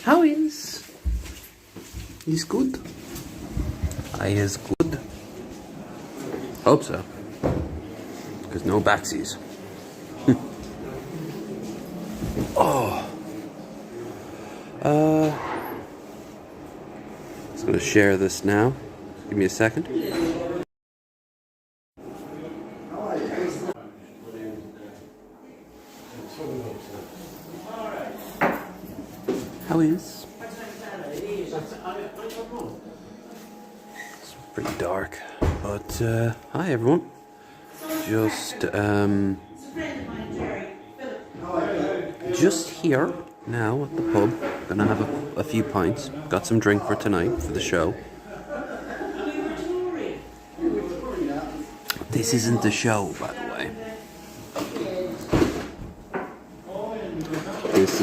How is? He's good. I is good. Hope so. Because no backsies. Oh. Just gonna share this now. Give me a second. How is? It's pretty dark, but hi everyone. Just here now at the pub. Gonna have a few pints. Got some drink for tonight for the show. This isn't the show, by the way. This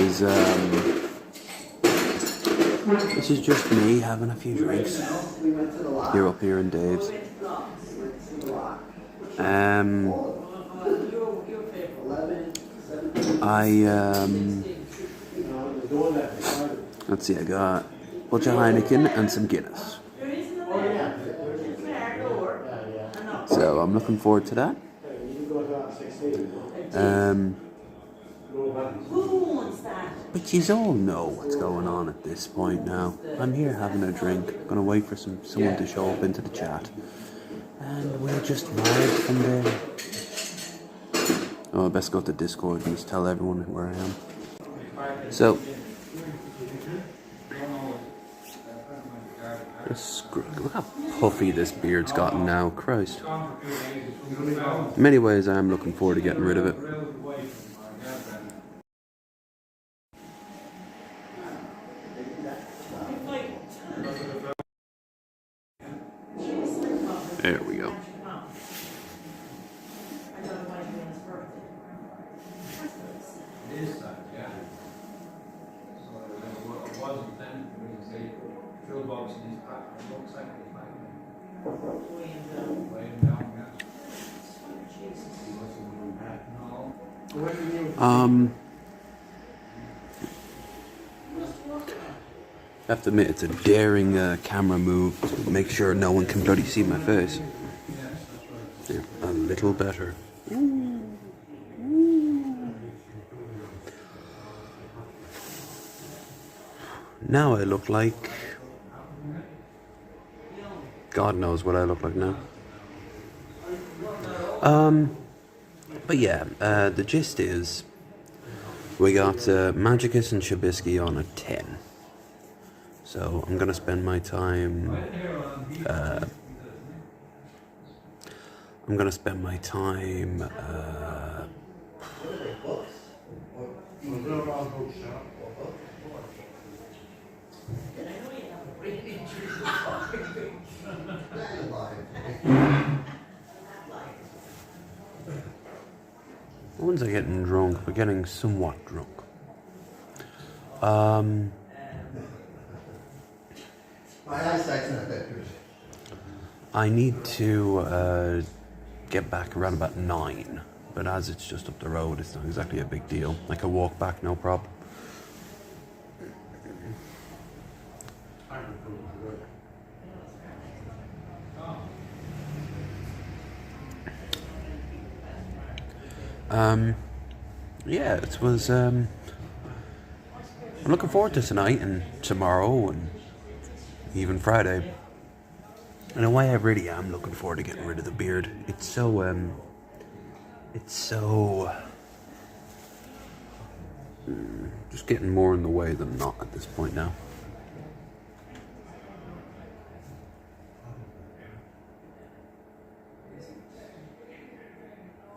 is just me having a few drinks. Here up here in Dave's. Let's see, I got a bunch of Heineken and some Guinness. So I'm looking forward to that. But you all know what's going on at this point now. I'm here having a drink, gonna wait for someone to show up into the chat, and we'll just vibe from there. Oh, I best go to Discord and just tell everyone where I am. So, look how puffy this beard's gotten now, Christ. In many ways, I am looking forward to getting rid of it. There we go. I have to admit, it's a daring camera move to make sure no one can bloody see my face. Yeah, a little better. Now I look like... God knows what I look like now. But yeah, the gist is we got Magicus and Trubisky on a 10. So I'm gonna spend my time. No one's getting drunk, but getting somewhat drunk. I need to get back around about 9, but as it's just up the road, it's not exactly a big deal. I can walk back, no problem. Yeah, it was, I'm looking forward to tonight and tomorrow and even Friday. In a way, I really am looking forward to getting rid of the beard. It's just getting more in the way than not at this point now.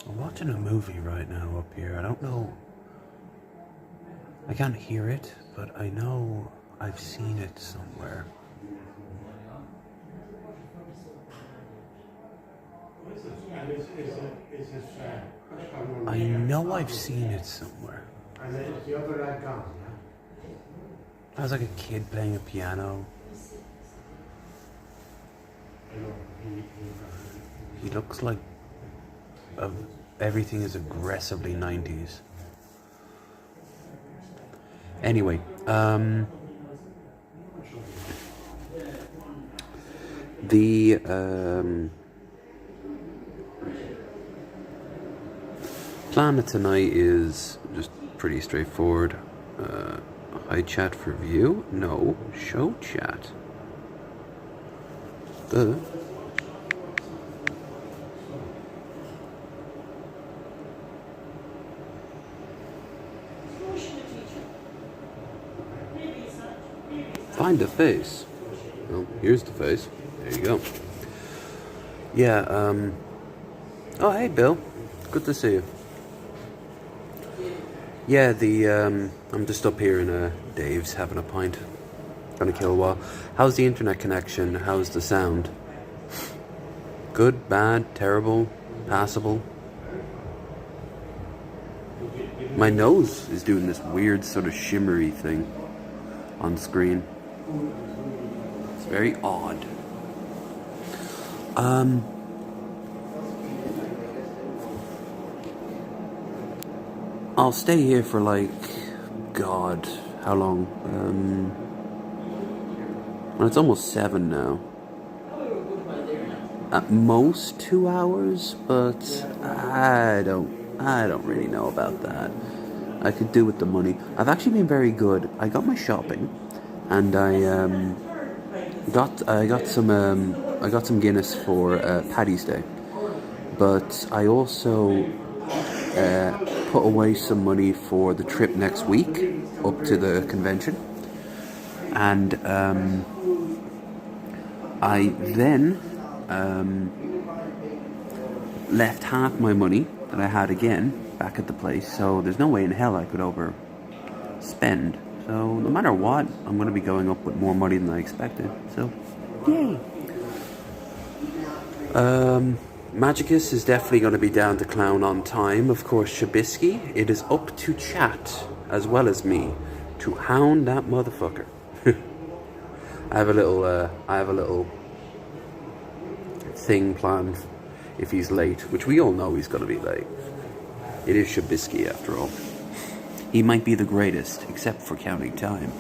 I'm watching a movie right now up here. I don't know. I can't hear it, but I know I've seen it somewhere. I know I've seen it somewhere. I was like a kid playing a piano. He looks like everything is aggressively 90s. Anyway, The plan of tonight is just pretty straightforward. Hide chat for view? No, show chat. Find the face. Well, here's the face. There you go. Yeah, oh, hey, Bill. Good to see you. Yeah, I'm just up here in Dave's having a pint. Gonna kill a while. How's the internet connection? How's the sound? Good, bad, terrible, passable? My nose is doing this weird sort of shimmery thing on screen. It's very odd. I'll stay here for like, God, how long? Well, it's almost 7 now. At most 2 hours, but I don't really know about that. I could do with the money. I've actually been very good. I got my shopping, and I got some Guinness for Paddy's Day, but I also put away some money for the trip next week up to the convention, and I then left half my money that I had again back at the place, so there's no way in hell I could overspend. So no matter what, I'm going to be going up with more money than I expected. So, yay! Magicus is definitely going to be down to clown on time. Of course, Shabisky, it is up to chat as well as me to hound that motherfucker. I have a little thing planned if he's late, which we all know he's going to be late. It is Shabisky after all. He might be the greatest, except for counting time.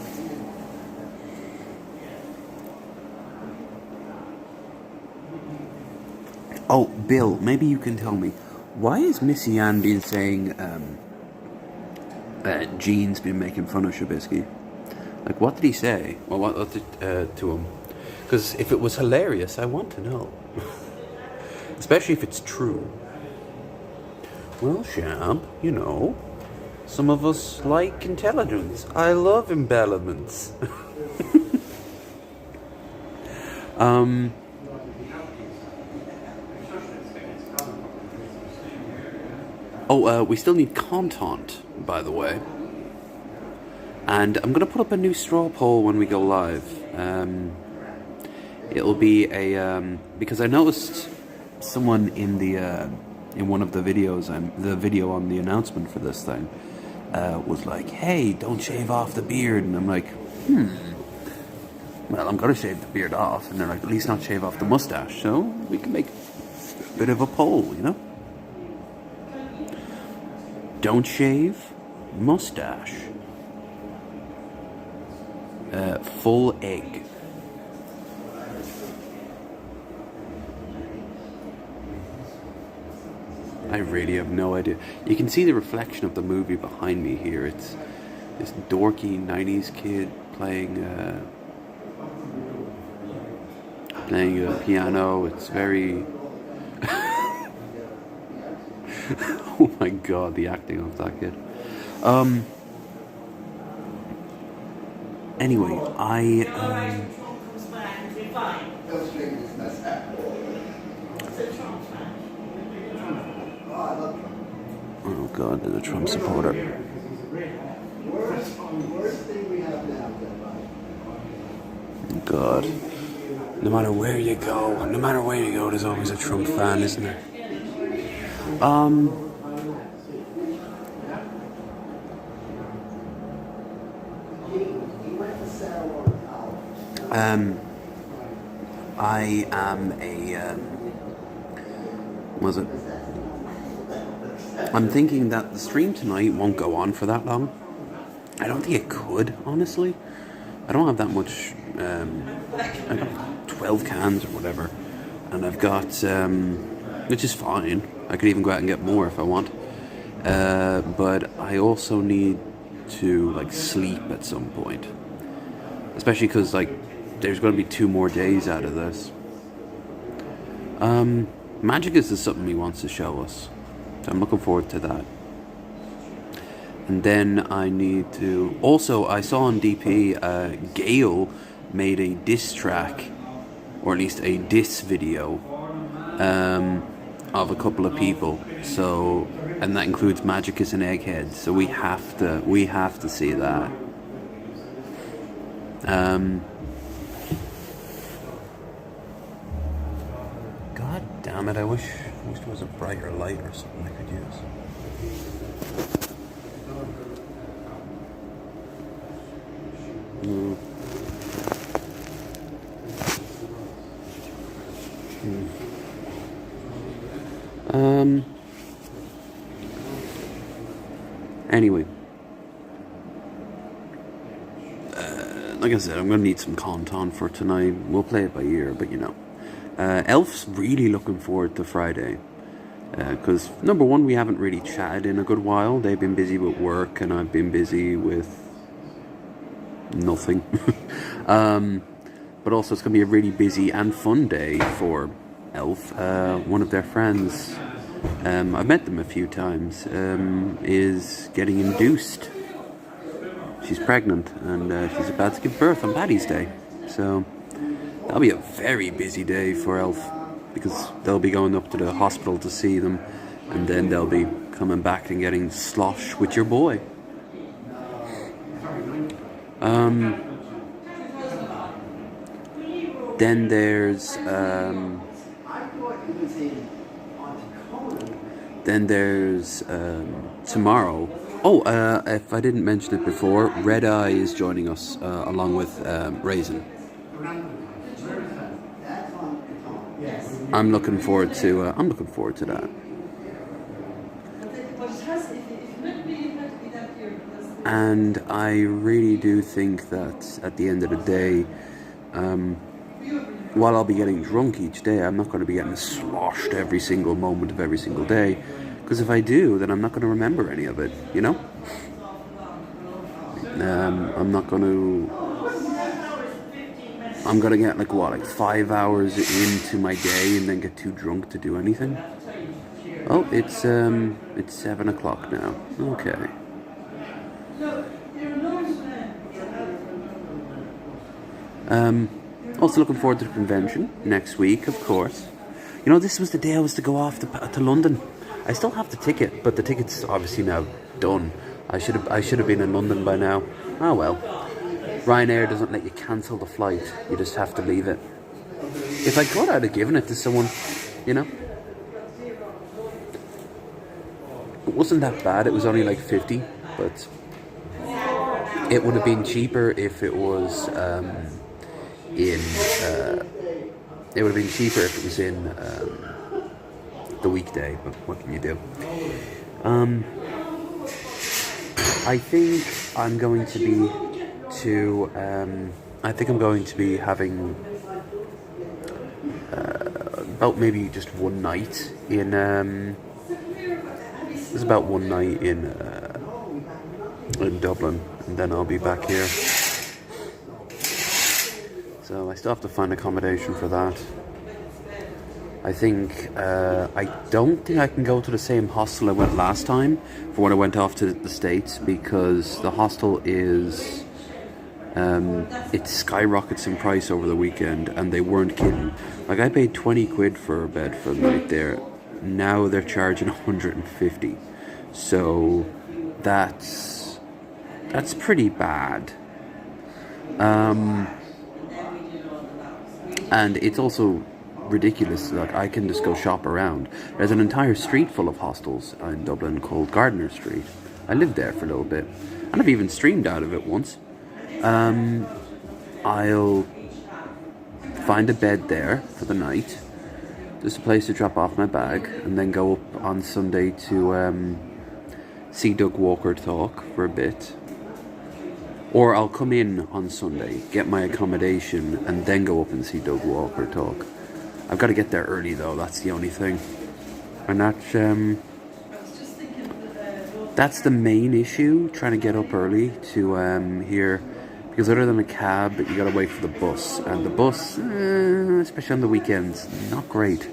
Oh, Bill, maybe you can tell me, why is Missy Ann been saying Gene's been making fun of Shabisky? Like, what did he say? Well, what did to him? Because if it was hilarious, I want to know. Especially if it's true. Well, Shab, you know, some of us like intelligence. I love embellishments. We still need content, by the way. And I'm going to put up a new straw poll when we go live. It'll be because I noticed someone in one of the videos, the video on the announcement for this thing, was like, hey, don't shave off the beard. And I'm like, well, I'm going to shave the beard off. And they're like, at least not shave off the mustache. So we can make a bit of a poll, you know? Don't shave, mustache. Full egg. I really have no idea. You can see the reflection of the movie behind me here. It's this dorky 90s kid playing a piano. It's very... Oh my god, the acting of that kid. Anyway, oh god, there's a Trump supporter. God. No matter where you go, there's always a Trump fan, isn't there? I am I'm thinking that the stream tonight won't go on for that long. I don't think it could, honestly. I don't have that much. I got 12 cans or whatever, and I've got, which is fine. I could even go out and get more if I want. But I also need to like sleep at some point, especially because like there's going to be 2 more days out of this. Magicus is something he wants to show us, so I'm looking forward to that. And then I need to... Also, I saw on DP, Gale made a diss track, or at least a diss video, of a couple of people. So, and that includes Magicus and Egghead. So we have to see that. God damn it! I wish there was a brighter light or something I could use. Anyway, like I said, I'm gonna need some content for tonight. We'll play it by ear, but you know, Elf's really looking forward to Friday. Because number one, we haven't really chatted in a good while. They've been busy with work, and I've been busy with nothing. But also, it's going to be a really busy and fun day for Elf. One of their friends, I've met them a few times, is getting induced. She's pregnant, and she's about to give birth on Paddy's Day. So that'll be a very busy day for Elf, because they'll be going up to the hospital to see them, and then they'll be coming back and getting slosh with your boy. Then there's tomorrow. Oh, if I didn't mention it before, Red Eye is joining us along with Raisin. I'm looking forward to that. And I really do think that at the end of the day, while I'll be getting drunk each day, I'm not going to be getting sloshed every single moment of every single day. Because if I do, then I'm not going to remember any of it, you know? I'm going to get like 5 hours into my day and then get too drunk to do anything. Oh, it's 7 o'clock now. Okay. Also looking forward to the convention next week, of course. You know, this was the day I was to go off to London. I still have the ticket, but the ticket's obviously now done. I should have been in London by now. Oh well. Ryanair doesn't let you cancel the flight. You just have to leave it. If I could, I'd have given it to someone, you know. It wasn't that bad. It was only like 50, but it would have been cheaper if it was it would have been cheaper if it was in the weekday, but what can you do? I think I'm going to be having about maybe just one night in there's about one night in Dublin, and then I'll be back here. So I still have to find accommodation for that. I don't think I can go to the same hostel I went last time for when I went off to the States, because the hostel is it skyrockets in price over the weekend, and they weren't kidding. Like, I paid 20 quid for a bed for the night there. Now they're charging 150. So that's pretty bad. And it's also ridiculous. Like, I can just go shop around. There's an entire street full of hostels in Dublin called Gardiner Street. I lived there for a little bit, and I've even streamed out of it once. I'll find a bed there for the night, just a place to drop off my bag, and then go up on Sunday to see Doug Walker talk for a bit. Or I'll come in on Sunday, get my accommodation, and then go up and see Doug Walker talk. I've got to get there early though, that's the only thing. And that's the main issue, trying to get up early to here. Because other than a cab, you gotta wait for the bus. And the bus, especially on the weekends, not great.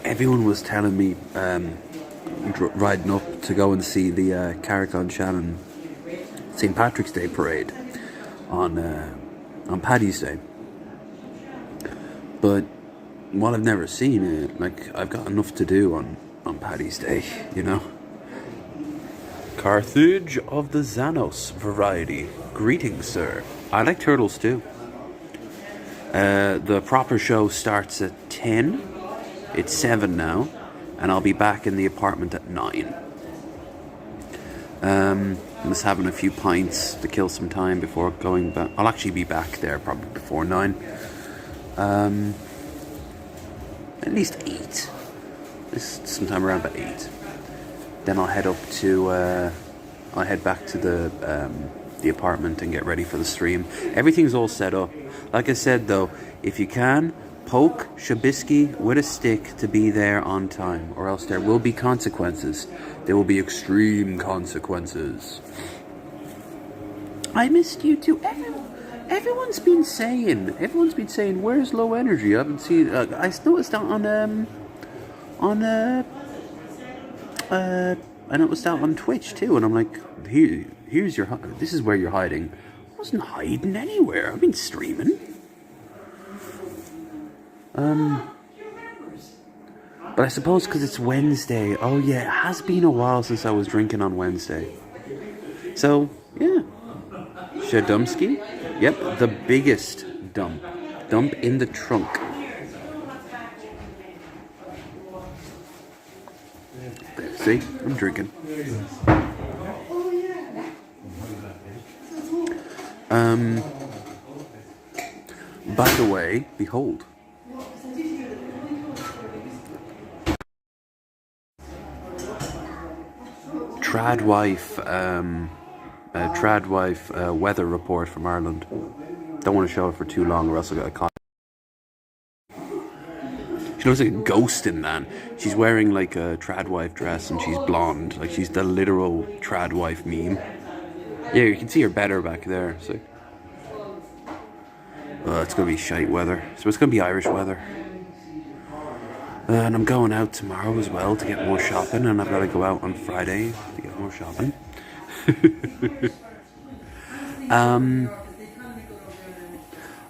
Everyone was telling me, riding up to go and see the Carrick Shannon St. Patrick's Day parade on Paddy's Day. But while I've never seen it, like, I've got enough to do on Paddy's Day, you know. Carthage of the Xanos variety. Greetings, sir. I like turtles too. The proper show starts at 10. It's 7 now, and I'll be back in the apartment at 9. I'm just having a few pints to kill some time before going back. I'll actually be back there probably before 9. At least 8. Sometime around about 8. Then I'll head up to. I'll head back to the apartment and get ready for the stream. Everything's all set up. Like I said though, if you can, poke Shabisky with a stick to be there on time, or else there will be consequences. There will be extreme consequences. I missed you too. Everyone's been saying, where's Low Energy? I haven't seen. I noticed that I noticed that on Twitch too, and I'm like, here's your. This is where you're hiding. I wasn't hiding anywhere. I've been streaming. But I suppose because it's Wednesday. Oh yeah, it has been a while since I was drinking on Wednesday. So yeah, Shadomski. Yep, the biggest dump. Dump in the trunk. There, see, I'm drinking. By the way, behold. Tradwife weather report from Ireland. Don't want to show it for too long or else I'll get caught. She looks like a ghost in that. She's wearing like a Tradwife dress and she's blonde. Like she's the literal Tradwife meme. Yeah, you can see her better back there. So. It's going to be shite weather. So it's going to be Irish weather. And I'm going out tomorrow as well to get more shopping, and I've got to go out on Friday to get more shopping.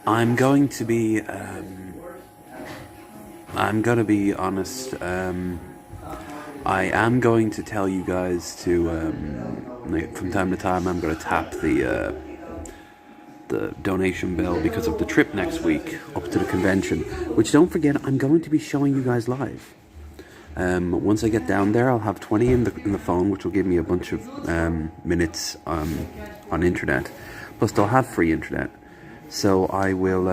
I'm going to be honest. I am going to tell you guys to from time to time I'm going to tap the donation bell because of the trip next week up to the convention, which, don't forget, I'm going to be showing you guys live. Once I get down there, I'll have 20 in the phone, which will give me a bunch of minutes on internet. Plus they'll have free internet, so I will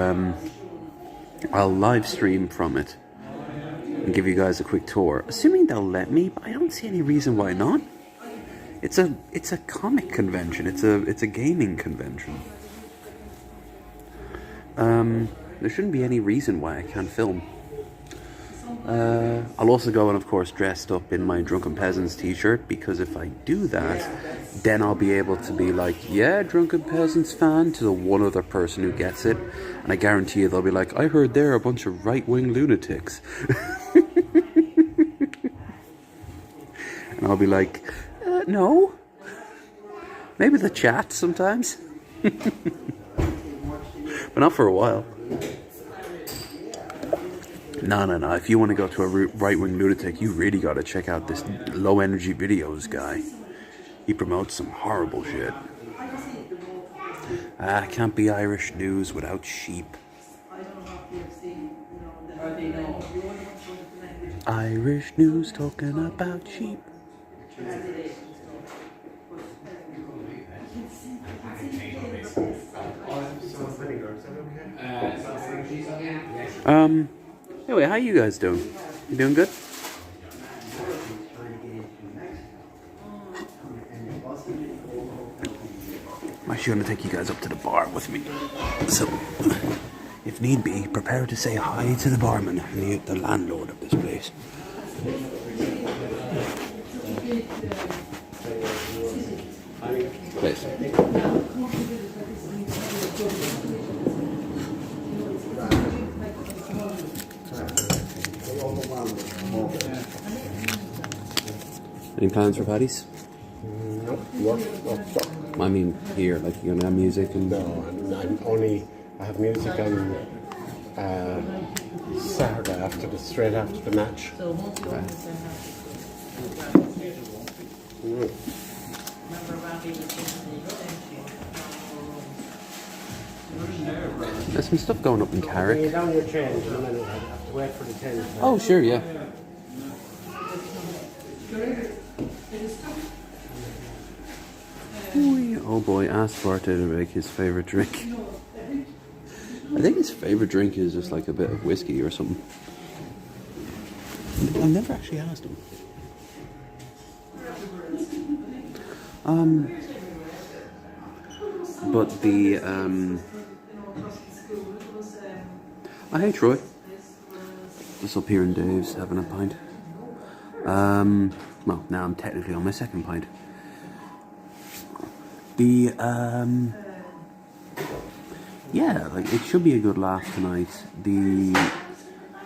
I'll live stream from it and give you guys a quick tour, assuming they'll let me, but I don't see any reason why not. It's a comic convention. It's a gaming convention. There shouldn't be any reason why I can't film. I'll also go and, of course, dressed up in my Drunken Peasants t-shirt, because if I do that, then I'll be able to be like, yeah, Drunken Peasants fan, to the one other person who gets it, and I guarantee you they'll be like, I heard they're a bunch of right-wing lunatics. And I'll be like, no. Maybe the chat sometimes. But not for a while. No. If you want to go to a right-wing lunatic, you really got to check out this Low Energy Videos guy. He promotes some horrible shit. Can't be Irish news without sheep. Irish news talking about sheep. Anyway, how you guys doing? You doing good? I'm actually going to take you guys up to the bar with me. So, if need be, prepare to say hi to the barman and the landlord of this place. Please. Any plans for Paddy's? No, work. I mean, here, like you're gonna have music and. No, I have music on Saturday straight after the match. Okay. There's some stuff going up in Carrick. Bring down your change and then I have to wait for the change. Oh, sure, yeah. Oh boy, asked Barter to make his favourite drink. I think his favourite drink is just like a bit of whiskey or something. I've never actually asked him. But the hey Troy. Just up here in Dave's having a pint. Well, now I'm technically on my second pint. Yeah, like it should be a good laugh tonight.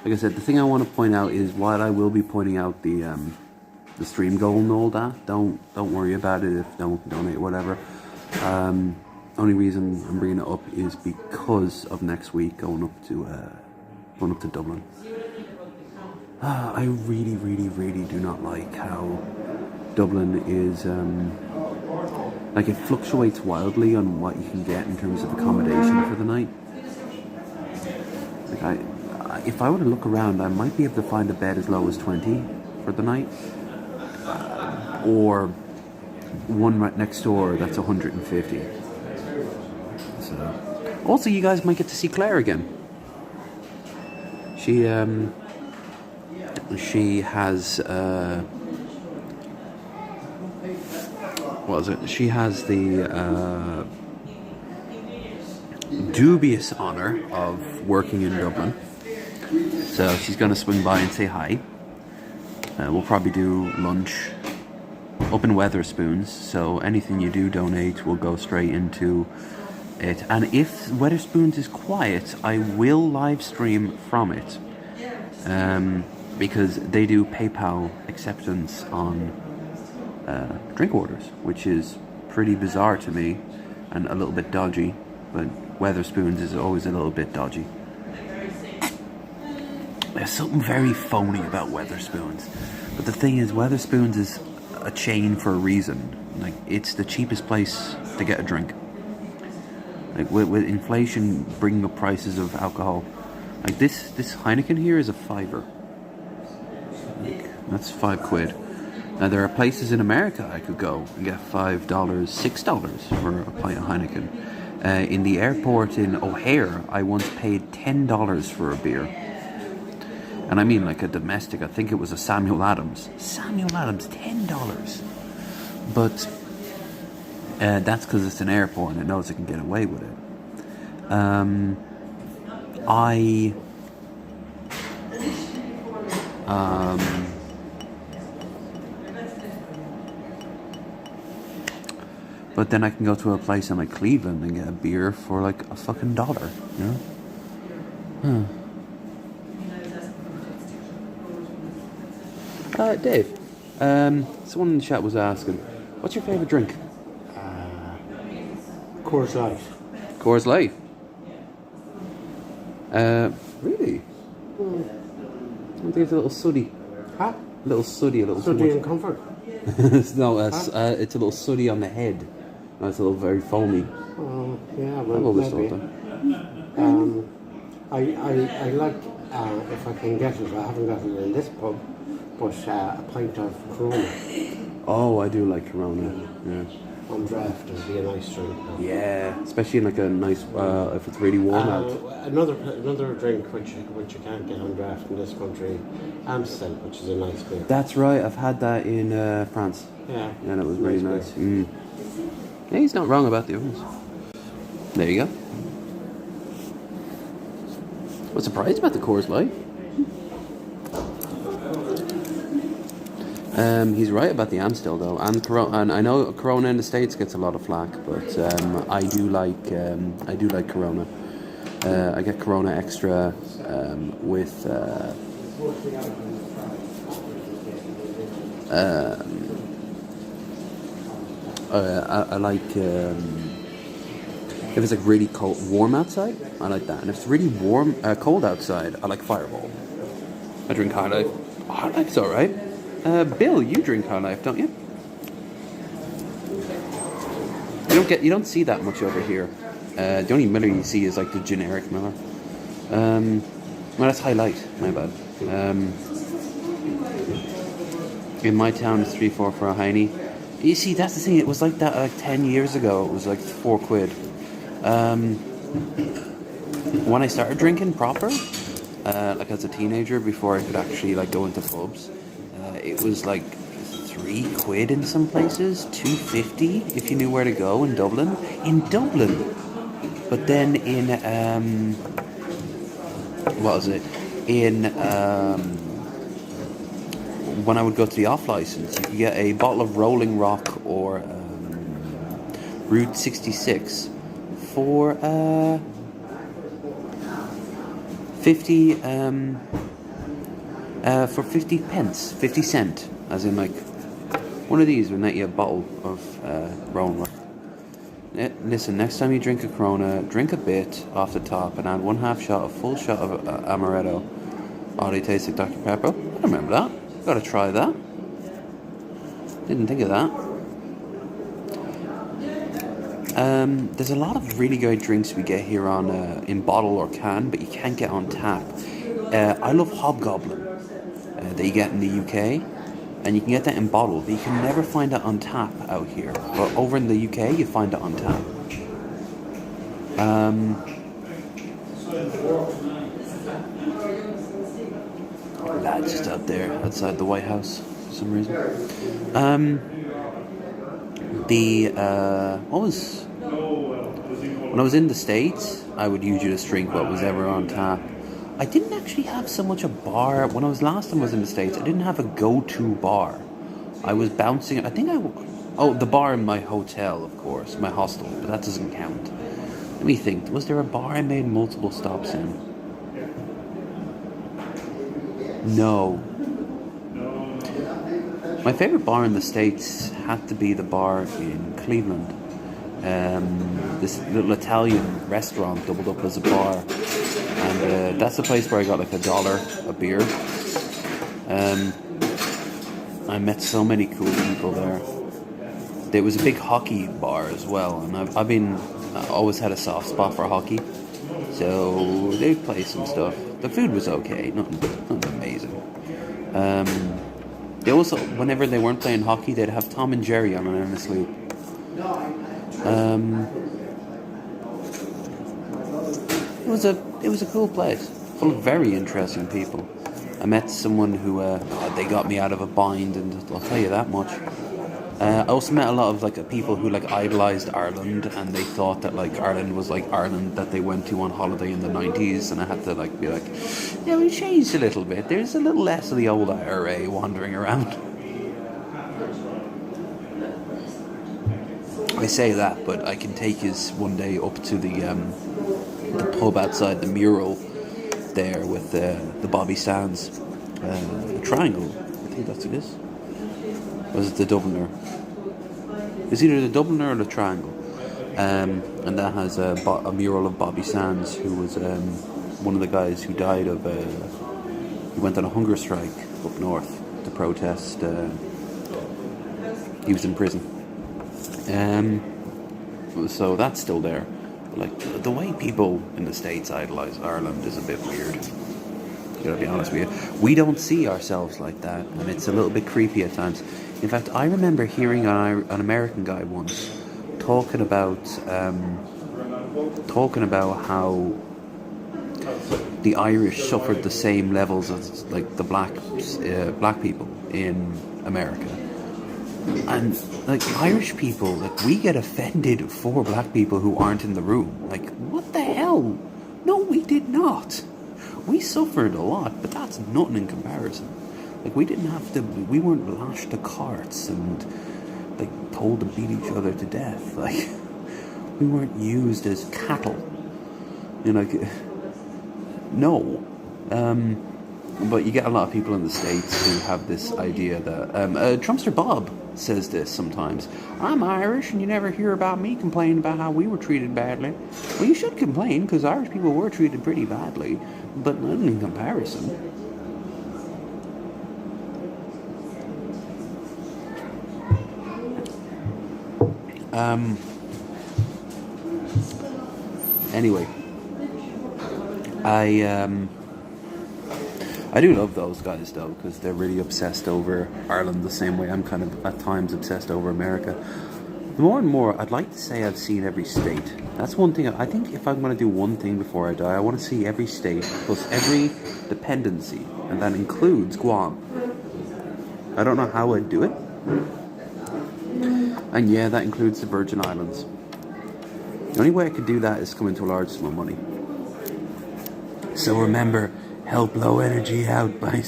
Like I said, the thing I want to point out is while I will be pointing out the stream goal and all that, don't worry about it if don't donate or whatever. Only reason I'm bringing it up is because of next week going up to Dublin. I really, really, really do not like how Dublin is. Like it fluctuates wildly on what you can get in terms of accommodation for the night. Like if I were to look around, I might be able to find a bed as low as 20 for the night, or one right next door that's 150. So, also, you guys might get to see Claire again. She has what is it? She has the dubious honour of working in Dublin, so she's going to swing by and say hi. We'll probably do lunch up in Weatherspoons, so anything you do donate will go straight into it. And if Weatherspoons is quiet, I will live stream from it, because they do PayPal acceptance on drink orders, which is pretty bizarre to me and a little bit dodgy, but Weatherspoons is always a little bit dodgy. There's something very phony about Weatherspoons, but the thing is, Weatherspoons is a chain for a reason. Like, it's the cheapest place to get a drink. Like, with inflation bringing up prices of alcohol, like this Heineken here is a $5. Like, that's £5. Now, there are places in America I could go and get $5, $6 for a pint of Heineken. In the airport in O'Hare, I once paid $10 for a beer. And I mean like a domestic, I think it was a Samuel Adams. Samuel Adams, $10. But that's because it's an airport and it knows it can get away with it. But then I can go to a place in like Cleveland and get a beer for like a fucking $1, you know? Dave, someone in the chat was asking, what's your favourite drink? Coors Light. Coors Light? Really? I think it's a little sooty. Huh? A little sooty, a little Sooty and comfort. No, it's a little sooty on the head. No, it's a little very foamy. Oh, yeah, well, I've always maybe. thought that. I like, if I can get it, I haven't got it in this pub, but a pint of Corona. Oh, I do like Corona, yeah. on draft, it'd be a nice drink. Yeah, especially in like a nice if it's really warm out. Another drink which you can't get on draft in this country, Amstel, which is a nice beer. That's right. I've had that in France. Yeah, And it was really nice. beer. Yeah, he's not wrong about the ovens. There you go. I was surprised about the Coors Light. He's right about the Amstel though, and Corona. And I know Corona in the States gets a lot of flack, but I do like Corona. I get Corona Extra with. I like if it's like really cold, warm outside. I like that, and if it's really warm, cold outside, I like Fireball. I drink High Life. Oh, High Life's all right. Bill, you drink High Life, don't you? You don't see that much over here. The only Miller you see is like the generic Miller. Well, that's High Light. My bad. In my town, it's 3-4 for a Heine. You see, that's the thing. It was like that like 10 years ago. It was like £4. When I started drinking proper, like as a teenager, before I could actually like go into pubs, it was like £3 in some places, £2.50 if you knew where to go in Dublin. But then in what was it? In when I would go to the off license, you could get a bottle of Rolling Rock or Route 66 for 50 for 50 pence, 50 cent, as in like one of these would net you a bottle of Rolling Rock. Listen, next time you drink a Corona, drink a bit off the top and add 1/2 shot, a full shot of amaretto. Oh, they taste like Dr. Pepper. I remember that. Gotta try that. Didn't think of that. There's a lot of really great drinks we get here on in bottle or can, but you can't get on tap. I love Hobgoblin that you get in the UK, and you can get that in bottle, but you can never find it on tap out here. But over in the UK, you find it on tap. Lads just out there outside the White House for some reason. When I was in the States, I would usually just drink what was ever on tap. I didn't actually have so much a bar. When I was last time I was in the States, I didn't have a go-to bar. I was bouncing. The bar in my hotel, of course, my hostel, but that doesn't count. Let me think. Was there a bar I made multiple stops in? No. My favorite bar in the States had to be the bar in Cleveland. This little Italian restaurant doubled up as a bar, and that's the place where I got like $1 a beer. I met so many cool people there. There was a big hockey bar as well, and I always had a soft spot for hockey, so they'd play some stuff. The food was okay, nothing amazing. They also, whenever they weren't playing hockey, they'd have Tom and Jerry on an endless loop. It was a cool place, full of very interesting people. I met someone who they got me out of a bind, and I'll tell you that much. I also met a lot of like people who like idolized Ireland, and they thought that like Ireland was like Ireland that they went to on holiday in the 90s, and I had to like be like, yeah, we changed a little bit. There's a little less of the old IRA wandering around. I say that, but I can take us one day up to the pub outside the mural there with the Bobby Sands triangle. I think that's what it is. Or is it the Dubliner? It's either the Dubliner or the Triangle. And that has a mural of Bobby Sands, who was one of the guys who died of... he went on a hunger strike up north to protest. He was in prison. So that's still there. But like the way people in the States idolize Ireland is a bit weird. Gotta be honest with you. We don't see ourselves like that, and it's a little bit creepy at times. In fact, I remember hearing an American guy once talking about how the Irish suffered the same levels as like the black people in America. And like Irish people, like we get offended for black people who aren't in the room. Like, what the hell? No, we did not. We suffered a lot, but that's nothing in comparison. Like we didn't have to. We weren't lashed to carts and like told to beat each other to death. Like we weren't used as cattle. You know, like, no. But you get a lot of people in the States who have this idea that Trumpster Bob says this sometimes. I'm Irish and you never hear about me complaining about how we were treated badly. Well, you should complain because Irish people were treated pretty badly, but not in comparison. Anyway, I do love those guys though, because they're really obsessed over Ireland the same way I'm kind of at times obsessed over America. The more and more, I'd like to say I've seen every state. That's one thing. I think if I'm going to do one thing before I die, I want to see every state plus every dependency, and that includes Guam. I don't know how I'd do it. And yeah, that includes the Virgin Islands. The only way I could do that is come into a large sum of money. So remember, help low energy out by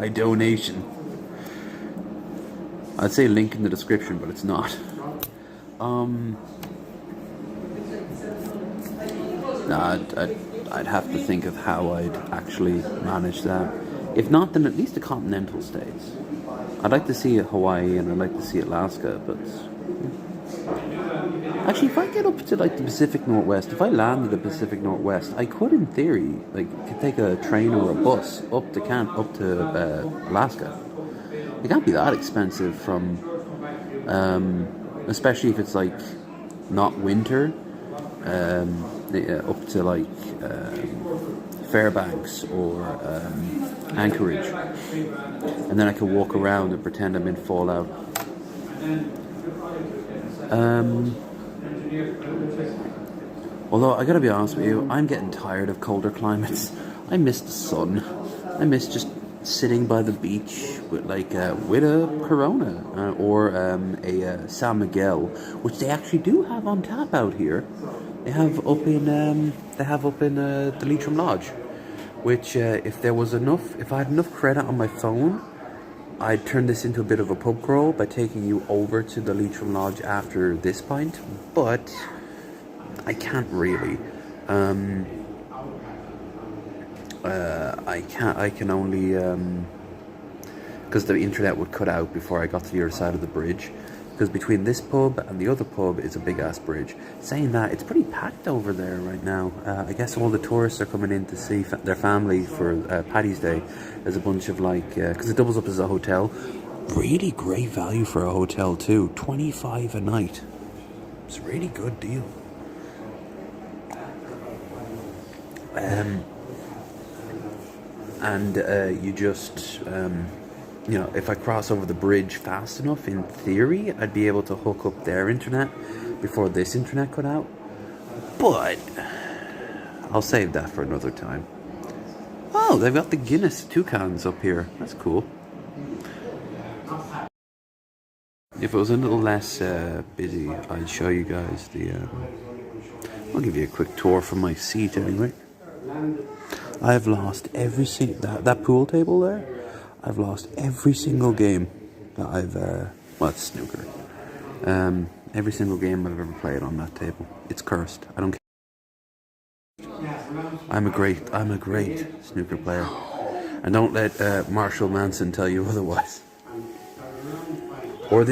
donation. I'd say link in the description, but it's not. I'd have to think of how I'd actually manage that. If not, then at least the continental states. I'd like to see Hawaii and I'd like to see Alaska, but actually, if I get up to like the Pacific Northwest, if I land in the Pacific Northwest, I could, in theory, like could take a train or a bus up to Alaska. It can't be that expensive from, especially if it's like not winter, up to like Fairbanks or Anchorage, and then I could walk around and pretend I'm in Fallout. Although I gotta be honest with you, I'm getting tired of colder climates. I miss the sun. I miss just sitting by the beach with a Corona or a San Miguel, which they actually do have on tap out here. They have up in the Leitrim Lodge, which if I had enough credit on my phone, I'd turn this into a bit of a pub crawl by taking you over to the Leitrim Lodge after this pint, but I can't really. I can only because the internet would cut out before I got to the other side of the bridge. Because between this pub and the other pub is a big ass bridge. Saying that, it's pretty packed over there right now. I guess all the tourists are coming in to see their family for Paddy's Day. There's a bunch of because it doubles up as a hotel. Really great value for a hotel too. $25 a night. It's a really good deal. You just if I cross over the bridge fast enough, in theory, I'd be able to hook up their internet before this internet cut out. But I'll save that for another time. Oh, they've got the Guinness toucans up here. That's cool. If it was a little less busy, I'd show you guys I'll give you a quick tour from my seat anyway. I've lost every single that pool table there. I've lost every single game that it's snooker. Every single game I've ever played on that table. It's cursed. I don't care. I'm a great snooker player. And don't let Marshall Manson tell you otherwise. Or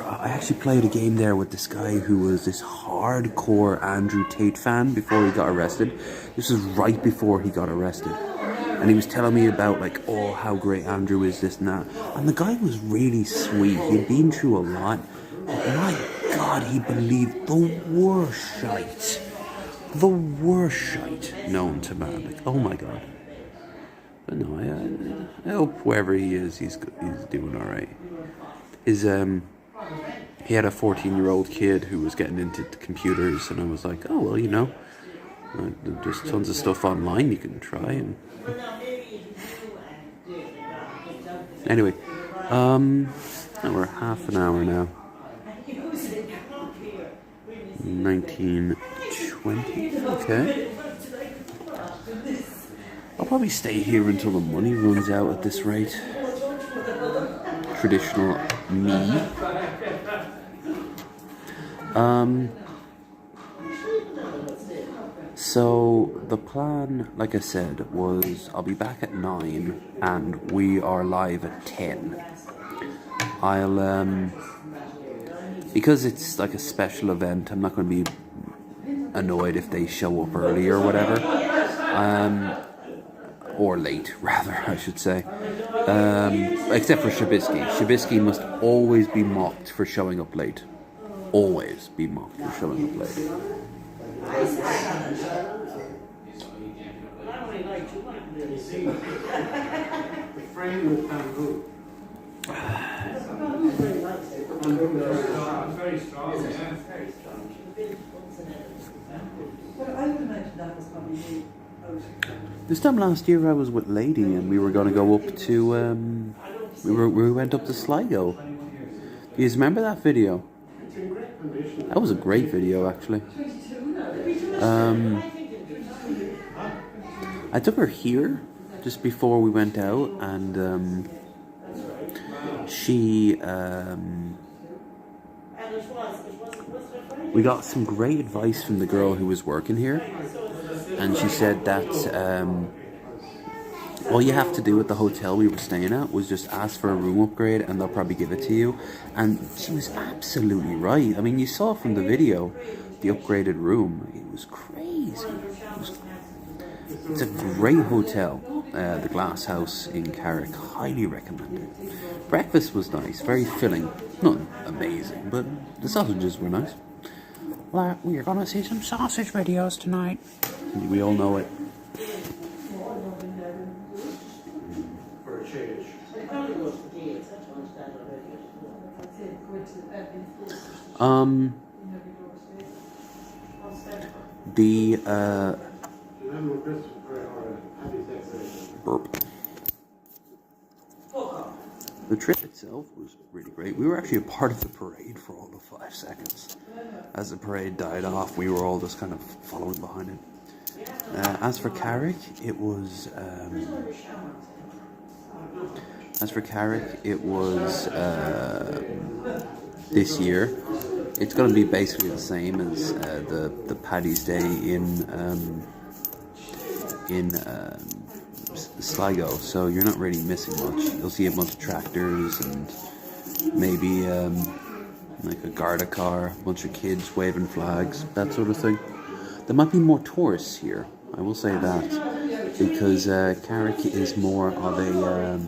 I actually played a game there with this guy who was this hardcore Andrew Tate fan before he got arrested. This was right before he got arrested. And he was telling me about how great Andrew is, this and that. And the guy was really sweet. He'd been through a lot. But my God, he believed the worst shite. The worst shite known to man. Oh my God. But no, I hope wherever he is, he's doing alright. is he had a 14-year-old kid who was getting into computers, and I was like, oh well, you know, there's tons of stuff online you can try. And anyway, we're half an hour now. 19:20. Okay. I'll probably stay here until the money runs out at this rate. Traditional me. So the plan, like I said, was I'll be back at 9 and we are live at 10. I'll because it's like a special event, I'm not going to be annoyed if they show up early or whatever. Or late, rather, I should say. Except for Shabisky. Shabisky must always be mocked for showing up late. Always be mocked for showing up late. Very strong, yeah. Well, I would imagine that was probably This time last year I was with Lady and we were going to go up to, we went up to Sligo. Do you remember that video? That was a great video actually. I took her here just before we went out, and we got some great advice from the girl who was working here, and she said that all you have to do at the hotel we were staying at was just ask for a room upgrade and they'll probably give it to you. And she was absolutely right. I mean, you saw from the video the upgraded room. It was crazy. It's a great hotel, the Glass House in Carrick. Highly recommended. Breakfast was nice, very filling. Not amazing, but the sausages were nice. Well, we're gonna see some sausage videos tonight. We all know it. The trip itself was really great. We were actually a part of the parade for all the 5 seconds. As the parade died off, we were all just kind of following behind it. As for Carrick, it was this year. It's going to be basically the same as the Paddy's Day in Sligo, so you're not really missing much. You'll see a bunch of tractors and maybe like a Garda car, a bunch of kids waving flags, that sort of thing. There might be more tourists here, I will say that, because Carrick is more of a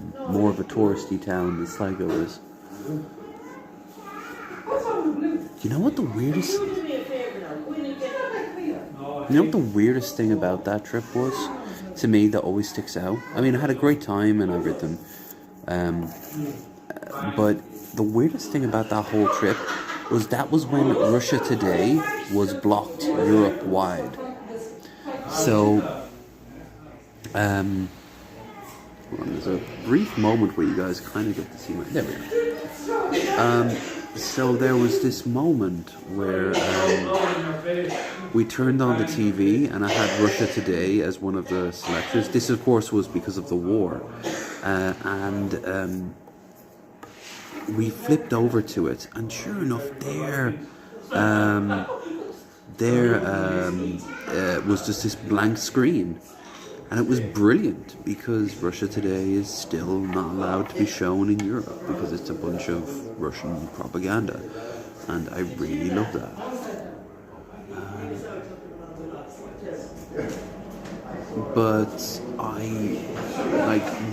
touristy town than Sligo is. You know what the weirdest thing about that trip was? To me, that always sticks out. I mean, I had a great time and everything. But the weirdest thing about that whole trip was that was when Russia Today was blocked Europe-wide. So, there's a brief moment where you guys kind of get to see my... There we go. So there was this moment where we turned on the TV and I had Russia Today as one of the selectors. This, of course, was because of the war. And we flipped over to it, and sure enough, there was just this blank screen. And it was brilliant, because Russia Today is still not allowed to be shown in Europe because it's a bunch of Russian propaganda. And I really love that. But I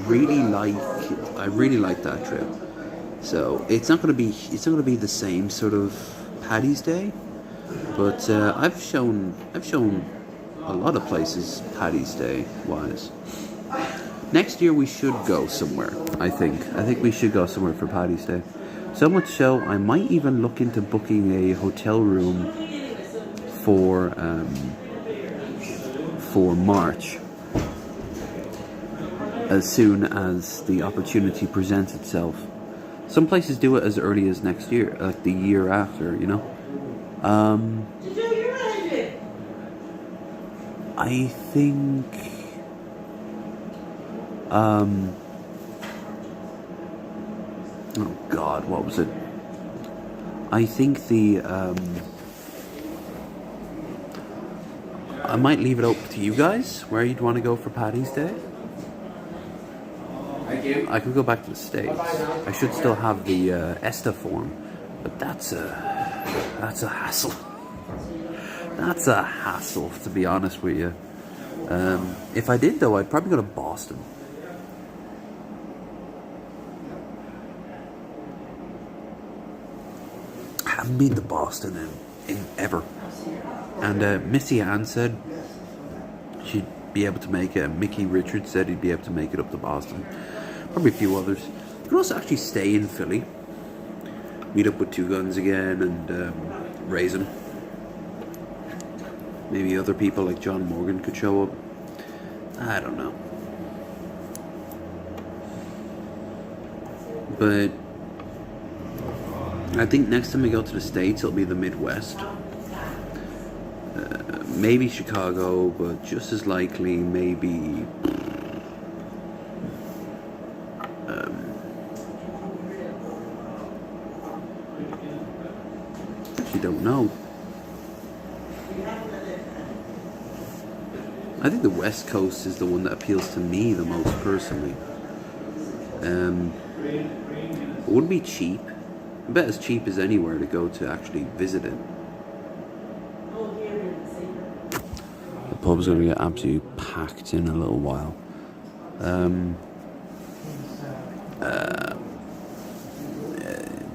really like that trip. So it's not going to be the same sort of Paddy's Day, but I've shown a lot of places Paddy's Day wise. Next year we should go somewhere. I think we should go somewhere for Paddy's Day. So much so, I might even look into booking a hotel room for March, as soon as the opportunity presents itself. Some places do it as early as next year, like the year after, you know. I think oh God, what was it? I think I might leave it open to you guys where you'd want to go for Paddy's Day. I could go back to the States. I should still have the ESTA form, but that's a hassle. That's a hassle, to be honest with you. If I did, though, I'd probably go to Boston. I haven't been to Boston in ever. And Missy Ann said she'd be able to make it. And Mickey Richards said he'd be able to make it up to Boston. Probably a few others. You can also actually stay in Philly. Meet up with Two Guns again and Raisin. Maybe other people like John Morgan could show up. I don't know. But I think next time we go to the States, it'll be the Midwest. Maybe Chicago, but just as likely, maybe... actually don't know. I think the West Coast is the one that appeals to me the most personally. It wouldn't be cheap. I bet as cheap as anywhere to go to actually visit it. The pub's going to get absolutely packed in a little while.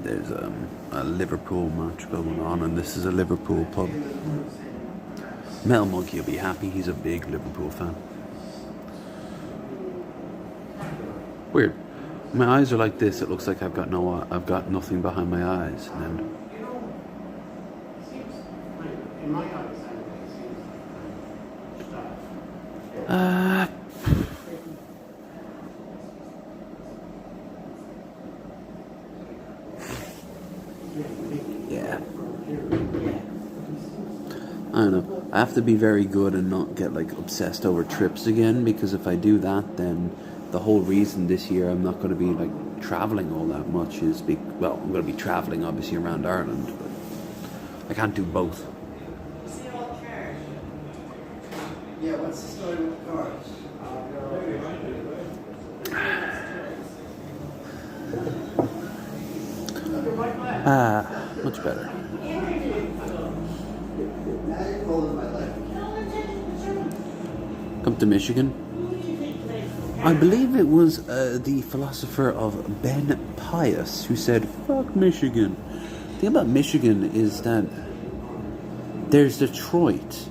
There's a Liverpool match going on, and this is a Liverpool pub. Mel Monkey will be happy. He's a big Liverpool fan. Weird. My eyes are like this. It looks like I've got nothing behind my eyes. And then yeah. I don't know. I have to be very good and not get like obsessed over trips again, because if I do that, then the whole reason this year I'm not going to be like traveling all that much is I'm going to be traveling obviously around Ireland, but I can't do both. Yeah, what's the story with the cars? Much better. Come to Michigan. I believe it was the philosopher of Ben Pius who said, fuck Michigan. The thing about Michigan is that there's Detroit.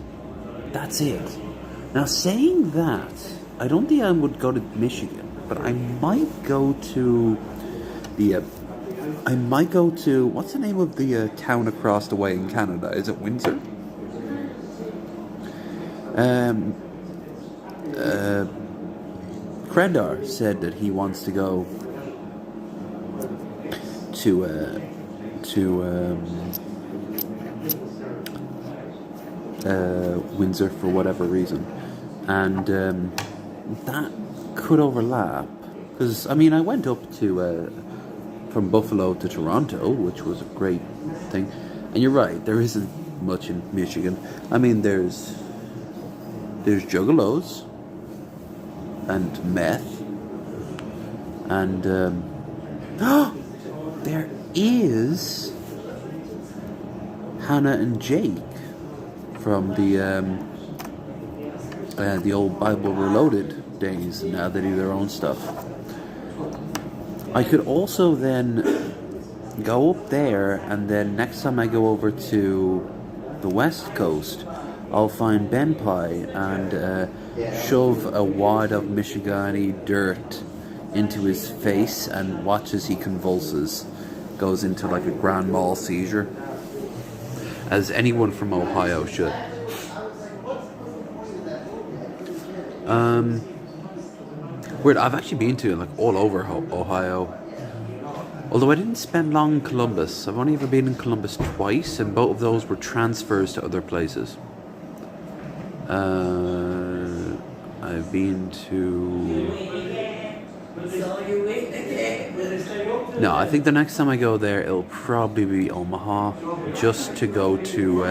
That's it. Now, saying that, I don't think I would go to Michigan, but I might go to what's the name of the town across the way in Canada? Is it Windsor? Krendar said that he wants to go to Windsor for whatever reason, and that could overlap, because I mean I went up to from Buffalo to Toronto, which was a great thing, and you're right, there isn't much in Michigan. I mean there's juggalos and meth and there is Hannah and Jake from the old Bible Reloaded days. Now they do their own stuff. I could also then go up there, and then next time I go over to the West Coast, I'll find Ben Pie and shove a wad of Michigani dirt into his face and watch as he convulses. goes into like a grand mal seizure, as anyone from Ohio should. Weird. I've actually been to like all over Ohio. Although I didn't spend long in Columbus. I've only ever been in Columbus twice, and both of those were transfers to other places. I've been to... No, I think the next time I go there, it'll probably be Omaha, just to go to...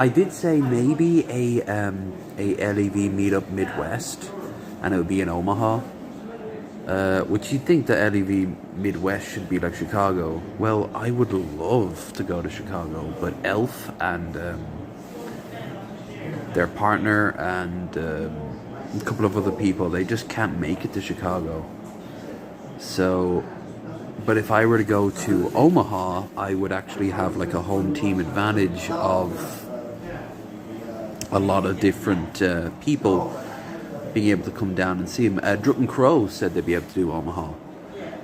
I did say maybe a LEV meetup Midwest, and it would be in Omaha. Which you'd think that LEV Midwest should be like Chicago. Well, I would love to go to Chicago, but Elf and their partner and a couple of other people, they just can't make it to Chicago. So, but if I were to go to Omaha, I would actually have like a home team advantage of a lot of different people being able to come down and see him. Drinkin Crow said they'd be able to do Omaha.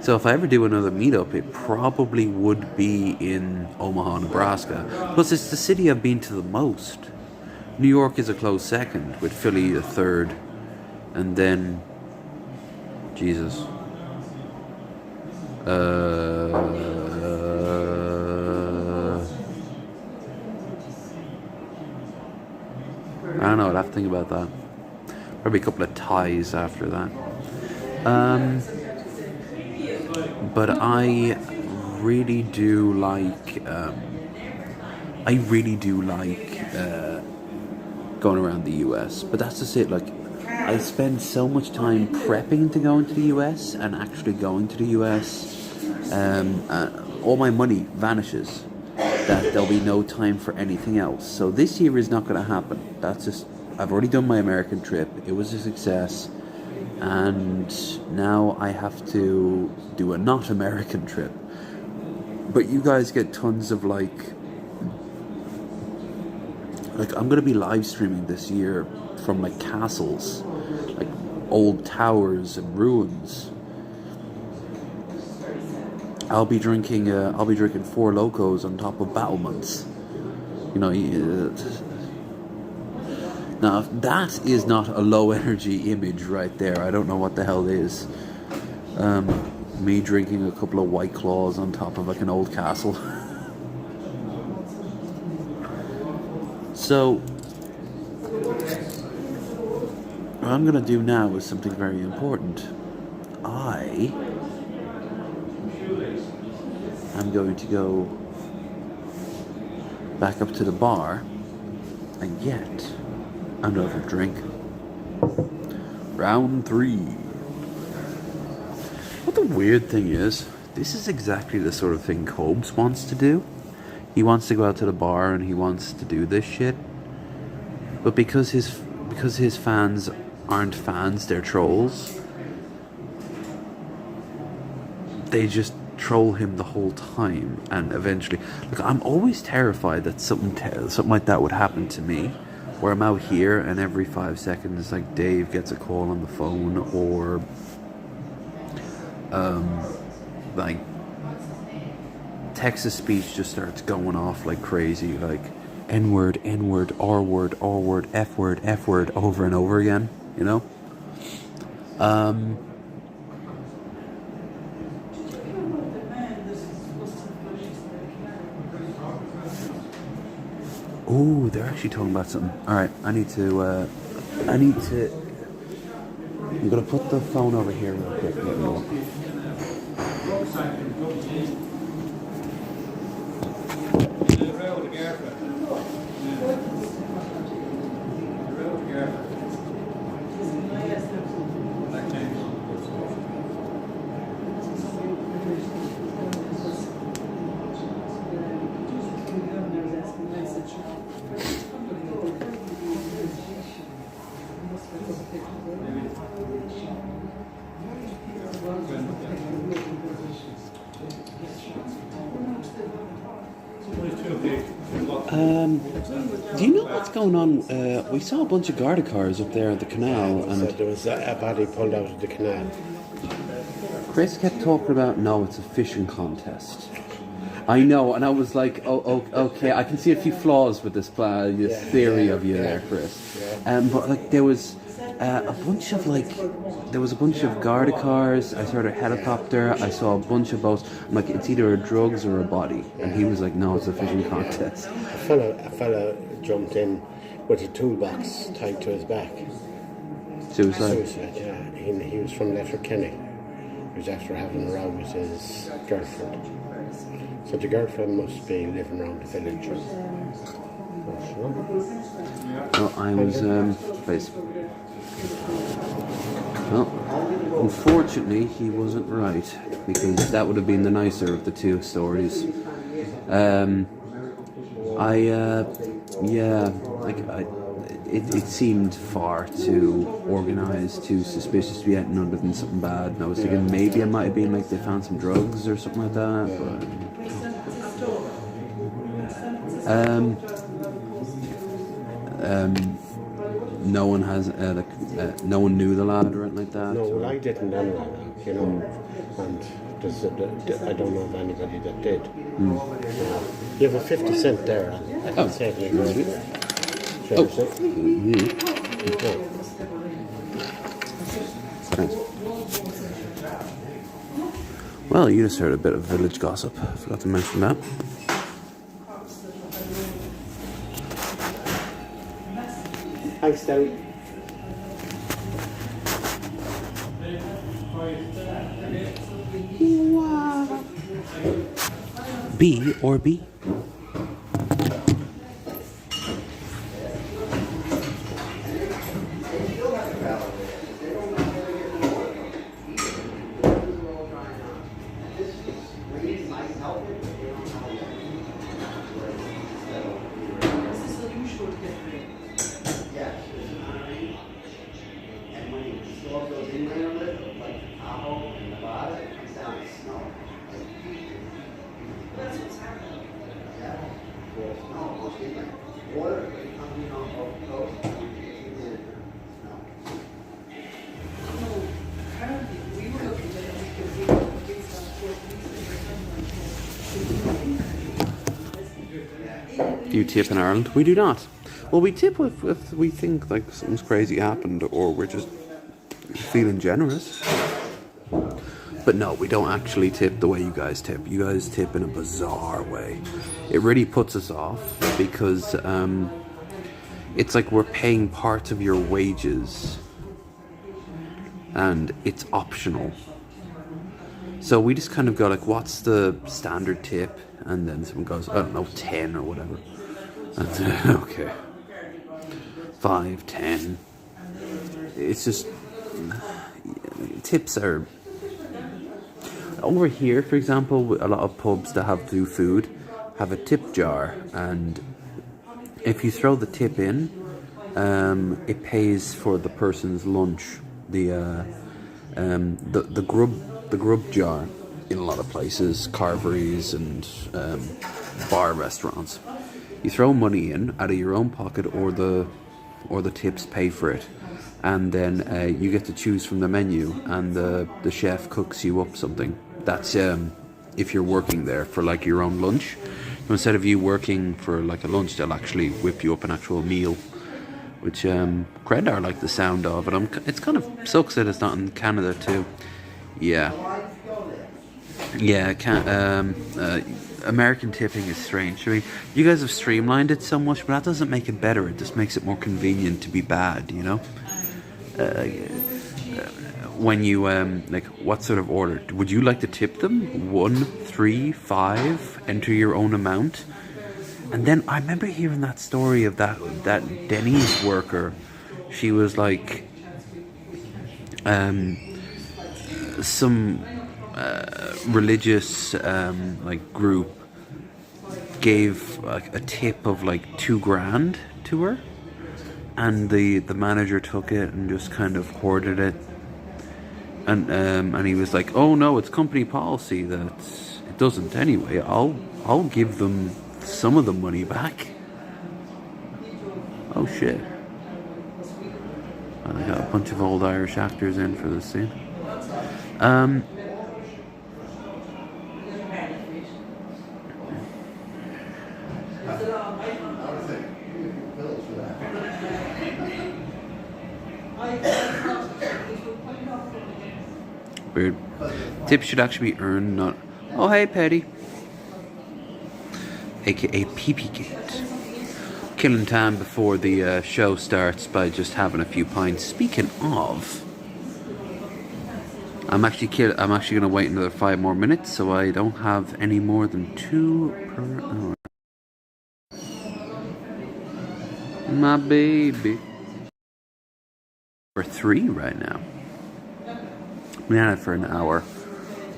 So if I ever do another meetup, it probably would be in Omaha, Nebraska. Plus, it's the city I've been to the most. New York is a close second, with Philly a third, and then Jesus. I don't know. I'd have to think about that. Probably a couple of ties after that. But I really do like. Going around the US. But that's just it. Like, I spend so much time prepping to go into the US and actually going to the US. All my money vanishes. That there'll be no time for anything else. So this year is not going to happen. That's just. I've already done my American trip. It was a success. And now I have to do a not American trip. But you guys get tons of like I'm going to be live streaming this year from like castles, like old towers and ruins. I'll be drinking 4 Locos on top of battlements. You know, now, that is not a low energy image right there. I don't know what the hell it is. Me drinking a couple of White Claws on top of like an old castle. So, what I'm going to do now is something very important. I am going to go back up to the bar and get another drink. Round 3. What the weird thing is, this is exactly the sort of thing Cobes wants to do. He wants to go out to the bar and he wants to do this shit. But because his fans aren't fans, they're trolls. They just troll him the whole time, and eventually, look, I'm always terrified that something like that would happen to me. Where I'm out here and every 5 seconds, like, Dave gets a call on the phone, or like text-to-speech just starts going off like crazy, like N-word, N-word, R-word, R-word, F-word, F-word, over and over again, you know? Oh, they're actually talking about something. Alright, I'm gonna put the phone over here real quick. Do you know what's going on? We saw a bunch of Garda cars up there at the canal, and there was a body pulled out of the canal. Chris kept talking about, no, it's a fishing contest. I know, and I was like, oh, okay, I can see a few flaws with this theory of you there, Chris. But like there was a bunch of Garda cars. I saw a helicopter. I saw a bunch of boats. I'm like, it's either a drugs or a body. And he was like, no, it's a fishing contest. A fella jumped in with a toolbox tied to his back. Suicide, yeah. He was from Letterkenny. He was after having a row with his girlfriend. So the girlfriend must be living around the village. Well, I was, well, unfortunately, he wasn't right, because that would have been the nicer of the two stories. It seemed far too organised, too suspicious to be anything other than something bad. And I was thinking maybe it might have been like they found some drugs or something like that. But no one has no one knew the lad or anything like that. No, well, I didn't anyway, you know, and I don't know of anybody that did. You have a 50 cent there, I can say it. Thanks. Well, you just heard a bit of village gossip. I forgot to mention that. Thanks, Darren. B or B? Do you tip in Ireland? We do not. Well, we tip if we think like something's crazy happened or we're just feeling generous. But no, we don't actually tip the way you guys tip. You guys tip in a bizarre way. It really puts us off because it's like we're paying part of your wages and it's optional. So we just kind of go like, what's the standard tip? And then someone goes, I don't know, 10 or whatever. And okay. 5, 10. It's just, tips are, over here, for example, a lot of pubs that have do food have a tip jar, and if you throw the tip in, it pays for the person's lunch. The grub jar in a lot of places, carveries and bar restaurants. You throw money in out of your own pocket, or the tips pay for it, and then you get to choose from the menu, and the chef cooks you up something. That's if you're working there for like your own lunch. Instead of you working for like a lunch, they'll actually whip you up an actual meal, which Credar like the sound of it. It's kind of sucks that it's not in Canada too. Yeah, American tipping is strange. I mean, you guys have streamlined it so much, but that doesn't make it better. It just makes it more convenient to be bad, you know? When you, like, what sort of order? Would you like to tip them? 1, 3, 5, enter your own amount? And then I remember hearing that story of that Denny's worker. She was like, some religious like group gave like a tip of like $2,000 to her, and the manager took it and just kind of hoarded it, and he was like, oh no, it's company policy that it doesn't anyway. I'll give them some of the money back. Oh shit. Well, I got a bunch of old Irish actors in for this scene. Tips should actually be earned, not... Oh, hey, Petty. AKA PP Kid. Killing time before the show starts by just having a few pints. Speaking of... I'm actually gonna wait another 5 more minutes, so I don't have any more than 2 per hour. My baby. For 3 right now. We had it for an hour.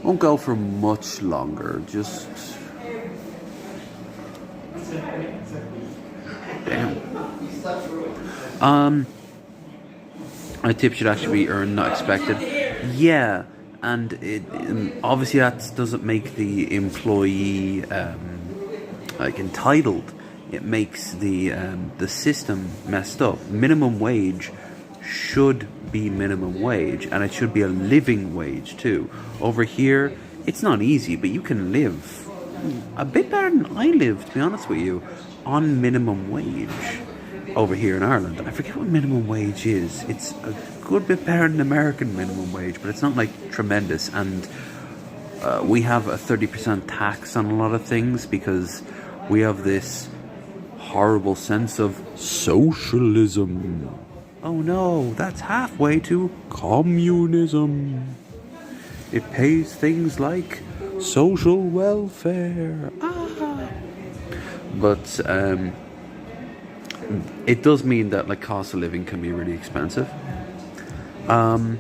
Won't go for much longer. Just. Damn. A tip should actually be earned, not expected. Yeah, and obviously that doesn't make the employee like entitled. It makes the system messed up. Minimum wage should be minimum wage, and it should be a living wage too. Over here, it's not easy, but you can live a bit better than I live, to be honest with you, on minimum wage over here in Ireland. I forget what minimum wage is. It's a good bit better than American minimum wage, but it's not like tremendous. And we have a 30% tax on a lot of things because we have this horrible sense of socialism. Oh no, that's halfway to communism. It pays things like social welfare. But it does mean that like cost of living can be really expensive. And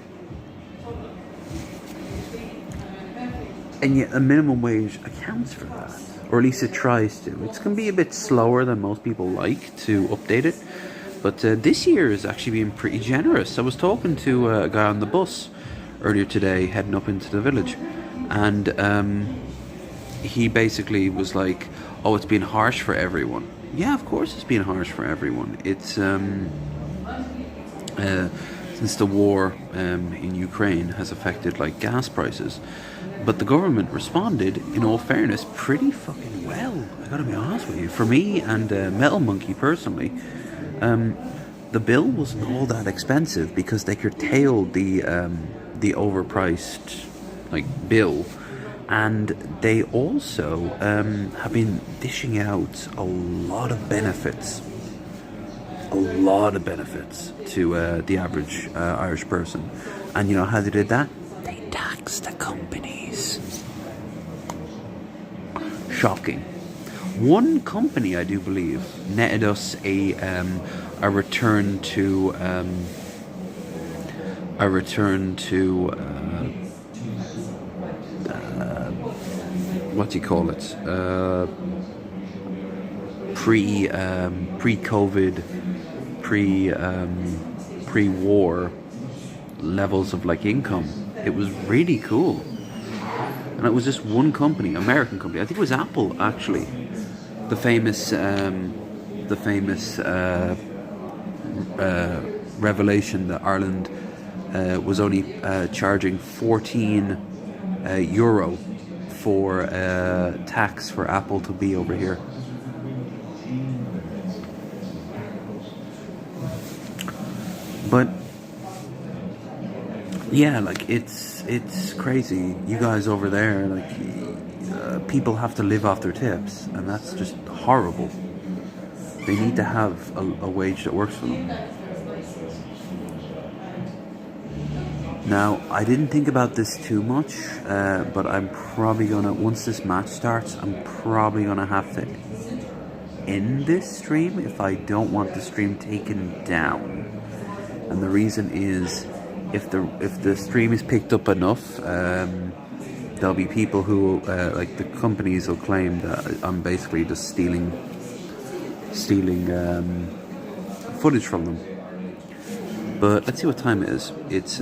yet a minimum wage accounts for that, or at least it tries to. It's going to be a bit slower than most people like to update it, but this year is actually being pretty generous. I was talking to a guy on the bus earlier today heading up into the village, and he basically was like, oh, it's been harsh for everyone. Yeah, of course it's been harsh for everyone. It's since the war in Ukraine has affected like gas prices, but the government responded, in all fairness, pretty fucking well. I gotta be honest with you. For me and Metal Monkey personally, the bill wasn't all that expensive because they curtailed the overpriced like bill, and they also have been dishing out a lot of benefits to the average Irish person. And you know how they did that? They taxed the companies. Shocking. One company, I do believe, netted us a return to what do you call it? Pre-COVID, pre-war levels of like income. It was really cool, and it was just one company, American company. I think it was Apple actually, the famous revelation that Ireland was only charging 14 euro for tax for Apple to be over here. But yeah, like it's crazy. You guys over there, like people have to live off their tips, and that's just horrible. They need to have a wage that works for them. Now, I didn't think about this too much, but I'm probably gonna, once this match starts, I'm probably gonna have to end this stream if I don't want the stream taken down. And the reason is, if the stream is picked up enough, there'll be people who, like the companies will claim that I'm basically just stealing footage from them. But let's see what time it is. It's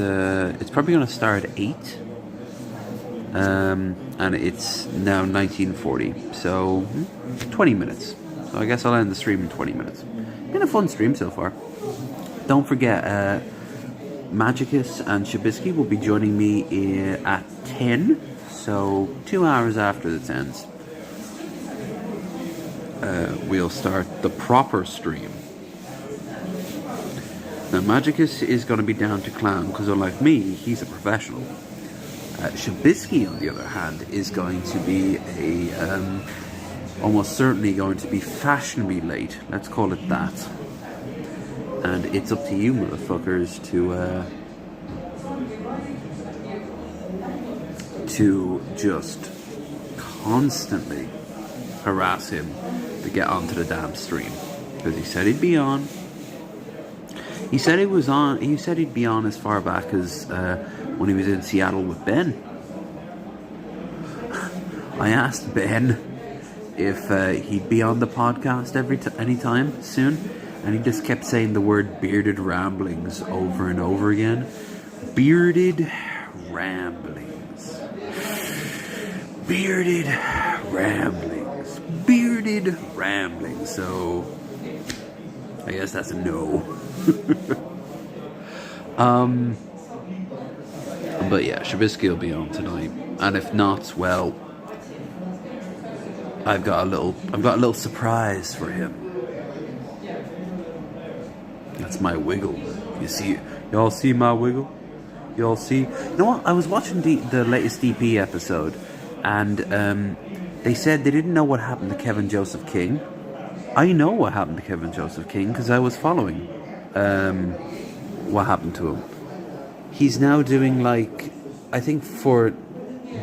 probably going to start at 8, and it's now 19:40, so 20 minutes. So I guess I'll end the stream in 20 minutes. Been a fun stream so far. Don't forget, Magicus and Shabisky will be joining me at 10, so 2 hours after this ends. We'll start the proper stream. Now, Magicus is going to be down to clown because, unlike me, he's a professional. Shabisky, on the other hand, is going to be almost certainly going to be fashionably late. Let's call it that. And it's up to you, motherfuckers, to just constantly harass him to get onto the damn stream, because he said he'd be on. He said he was on. He said he'd be on as far back as when he was in Seattle with Ben. I asked Ben if he'd be on the podcast anytime soon, and he just kept saying the word bearded ramblings over and over again. Bearded ramblings. Bearded ramblings. Bearded ramblings. So I guess that's a no. But yeah, Shabisky will be on tonight, and if not, well, I've got a little surprise for him. That's my wiggle. You see, y'all see my wiggle? Y'all see? You know what? I was watching the latest DP episode, and they said they didn't know what happened to Kevin Joseph King. I know what happened to Kevin Joseph King because I was following what happened to him. He's now doing, like, I think for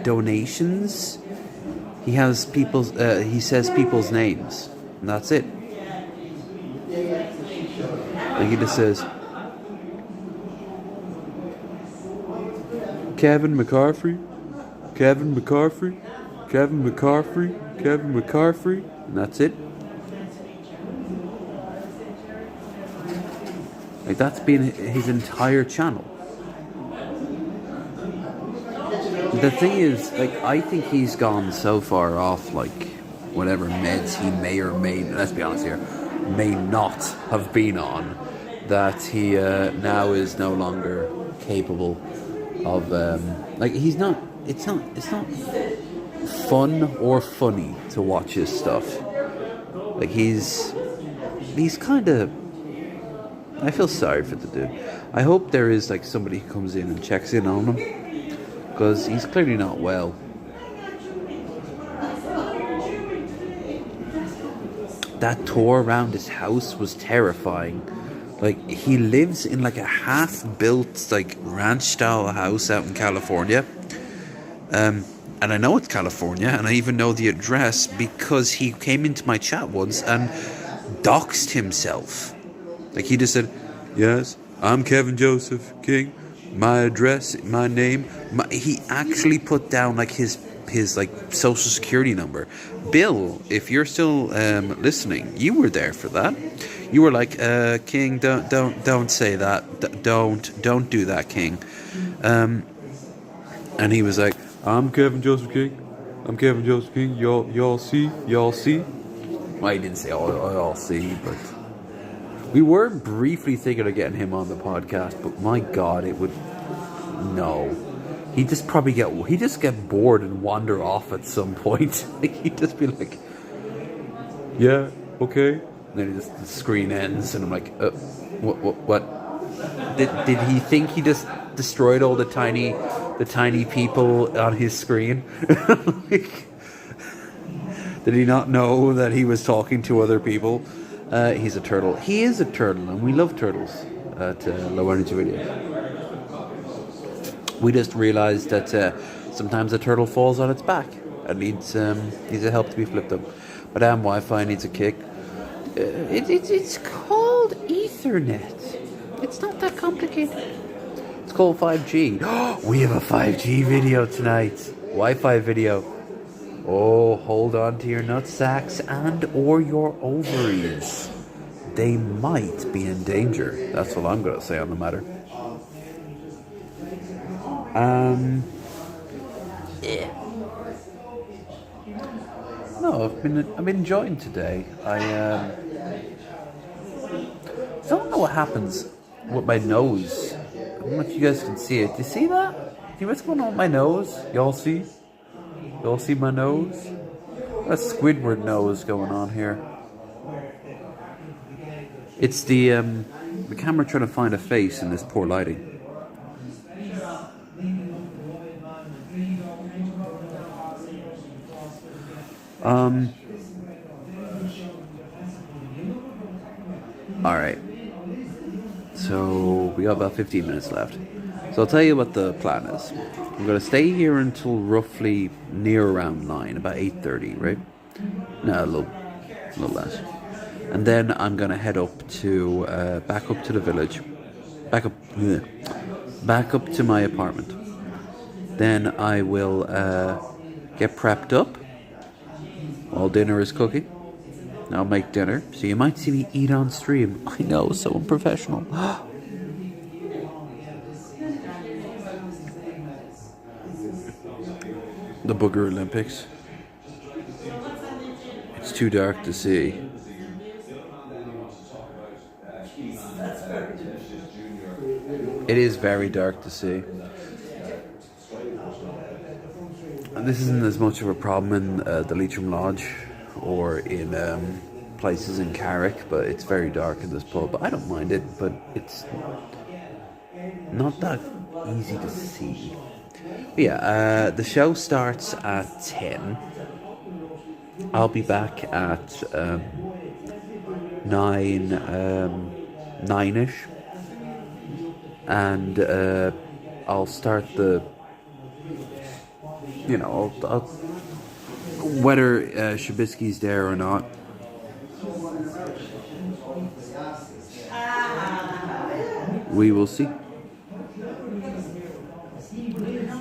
donations, he has people's. He says people's names, and that's it. Like, he just says Kevin McCarthy, Kevin McCarthy, Kevin McCarthy, Kevin McCarthy, and that's it. Like, that's been his entire channel. The thing is, like, I think he's gone so far off, like, whatever meds he may or may, let's be honest here, may not have been on, that he now is no longer capable of, like, he's not, it's not fun or funny to watch his stuff. Like, he's kind of, I feel sorry for the dude. I hope there is, like, somebody who comes in and checks in on him, because he's clearly not well. That tour around his house was terrifying. Like, he lives in, like, a half-built, like, ranch-style house out in California. And I know it's California, and I even know the address because he came into my chat once and doxed himself. Like, he just said, "Yes, I'm Kevin Joseph King. My address, my name." He actually put down, like, his like social security number. Bill, if you're still listening, you were there for that. You were like, "King, don't say that. Don't do that, King." And he was like, "I'm Kevin Joseph King. I'm Kevin Joseph King. Y'all see? Well, he didn't say y'all see, but we were briefly thinking of getting him on the podcast. But my God, it would no. He'd just get bored and wander off at some point. Like, he'd just be like, "Yeah, okay." And then the screen ends, and I'm like, what? Did he think he just destroyed all the tiny people on his screen? Like, did he not know that he was talking to other people? He's a turtle. He is a turtle, and we love turtles at Low Energy Video. We just realised that sometimes a turtle falls on its back and needs a help to be flipped up. But Wi-Fi needs a kick. It's called Ethernet. It's not that complicated. It's called 5G. We have a 5G video tonight. Wi-Fi video. Oh, hold on to your nutsacks and or your ovaries. They might be in danger. That's what I'm going to say on the matter. Yeah. No, I've been enjoying today. I don't know what happens with my nose. I don't know if you guys can see it. Do you see that? See what's going on with my nose? Y'all see? Y'all see my nose? Got a Squidward nose going on here. It's the camera trying to find a face in this poor lighting. Alright. So we got about 15 minutes left. So I'll tell you what the plan is. I'm going to stay here until roughly near around 9, about 8:30, right? No, a little less. And then I'm going to head up to, back up to the village. Back up to my apartment. Then I will get prepped up while dinner is cooking. I'll make dinner, so you might see me eat on stream. I know, so unprofessional. The Booger Olympics. It's too dark to see. It is very dark to see. And this isn't as much of a problem in the Leitrim Lodge or in places in Carrick, but it's very dark in this pub. I don't mind it, but it's not that easy to see. But yeah, the show starts at 10. I'll be back at 9-ish. And I'll start the, you know, I'll whether Shabisky's there or not. We will see.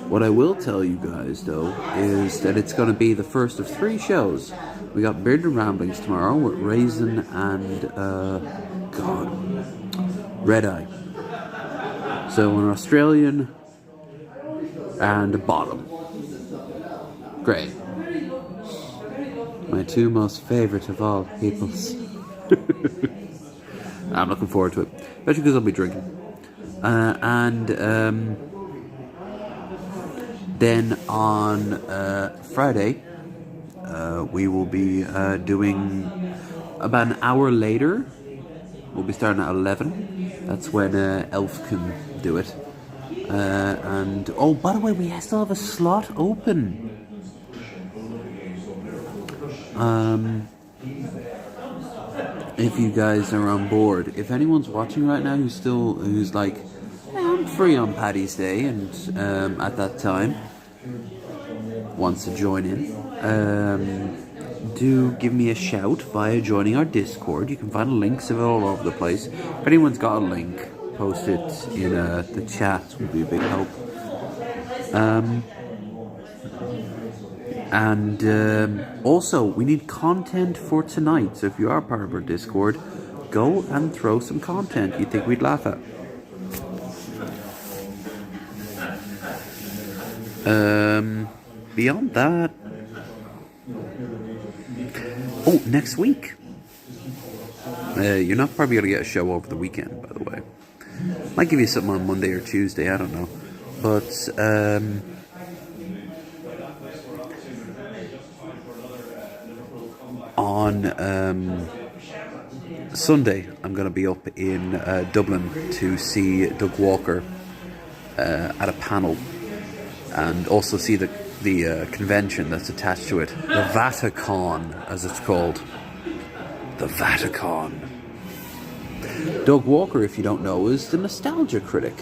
What I will tell you guys, though, is that it's going to be the first of 3 shows. We got Bearded Ramblings tomorrow with Raisin and, Red Eye. So an Australian and a Bottom. Great. My 2 most favourite of all peoples. I'm looking forward to it. Especially because I'll be drinking. Then on Friday, we will be doing about an hour later. We'll be starting at 11. That's when Elf can do it. And oh, by the way, we still have a slot open. If you guys are on board, if anyone's watching right now who's like, hey, I'm free on Paddy's Day, and at that time wants to join in, do give me a shout via joining our Discord. You can find links of it all over the place. If anyone's got a link, post it in the chat. Would be a big help. And also, we need content for tonight. So if you are part of our Discord, go and throw some content you think we'd laugh at. Beyond that, oh, next week. You're not probably going to get a show over the weekend, by the way. Might give you something on Monday or Tuesday, I don't know. But, on Sunday, I'm going to be up in Dublin to see Doug Walker at a panel, and also see the convention that's attached to it, the Vatican, as it's called. The Vatican. Doug Walker, if you don't know, is the nostalgia critic.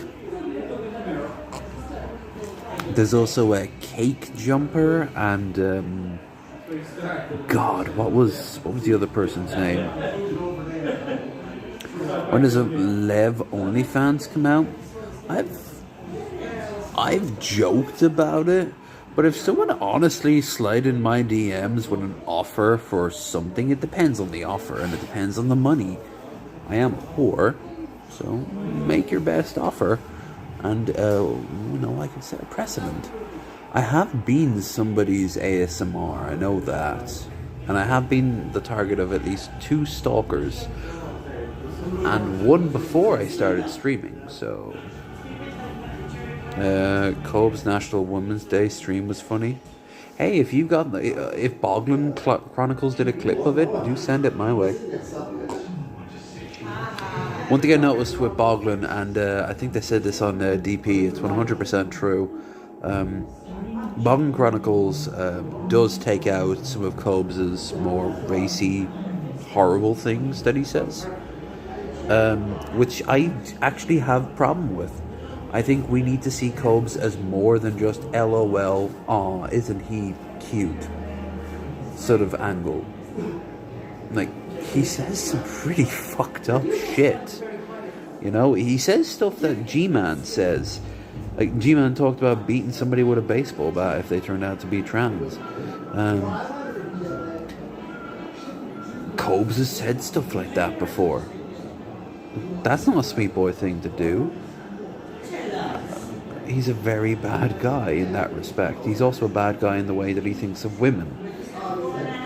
There's also a Cake Jumper and God, what was the other person's name? When does a Lev OnlyFans come out? I've joked about it, but if someone honestly slide in my DMs with an offer for something, it depends on the offer and it depends on the money. I am poor, so make your best offer, and I can set a precedent. I have been somebody's ASMR, I know that, and I have been the target of at least 2 stalkers, and one before I started streaming. So Cobb's National Women's Day stream was funny. Hey, if you got if Boglin Chronicles did a clip of it, do send it my way. One thing I noticed with Boglin, and I think they said this on DP, it's 100% true. Bogdan Chronicles does take out some of Cobbs's more racy, horrible things that he says, which I actually have a problem with. I think we need to see Cobbs as more than just LOL, aw, isn't he cute sort of angle. Like, he says some pretty fucked up shit. You know, he says stuff that G-Man says. Like, G-Man talked about beating somebody with a baseball bat if they turned out to be trans. Cobbs has said stuff like that before. That's not a sweet boy thing to do. He's a very bad guy in that respect. He's also a bad guy in the way that he thinks of women.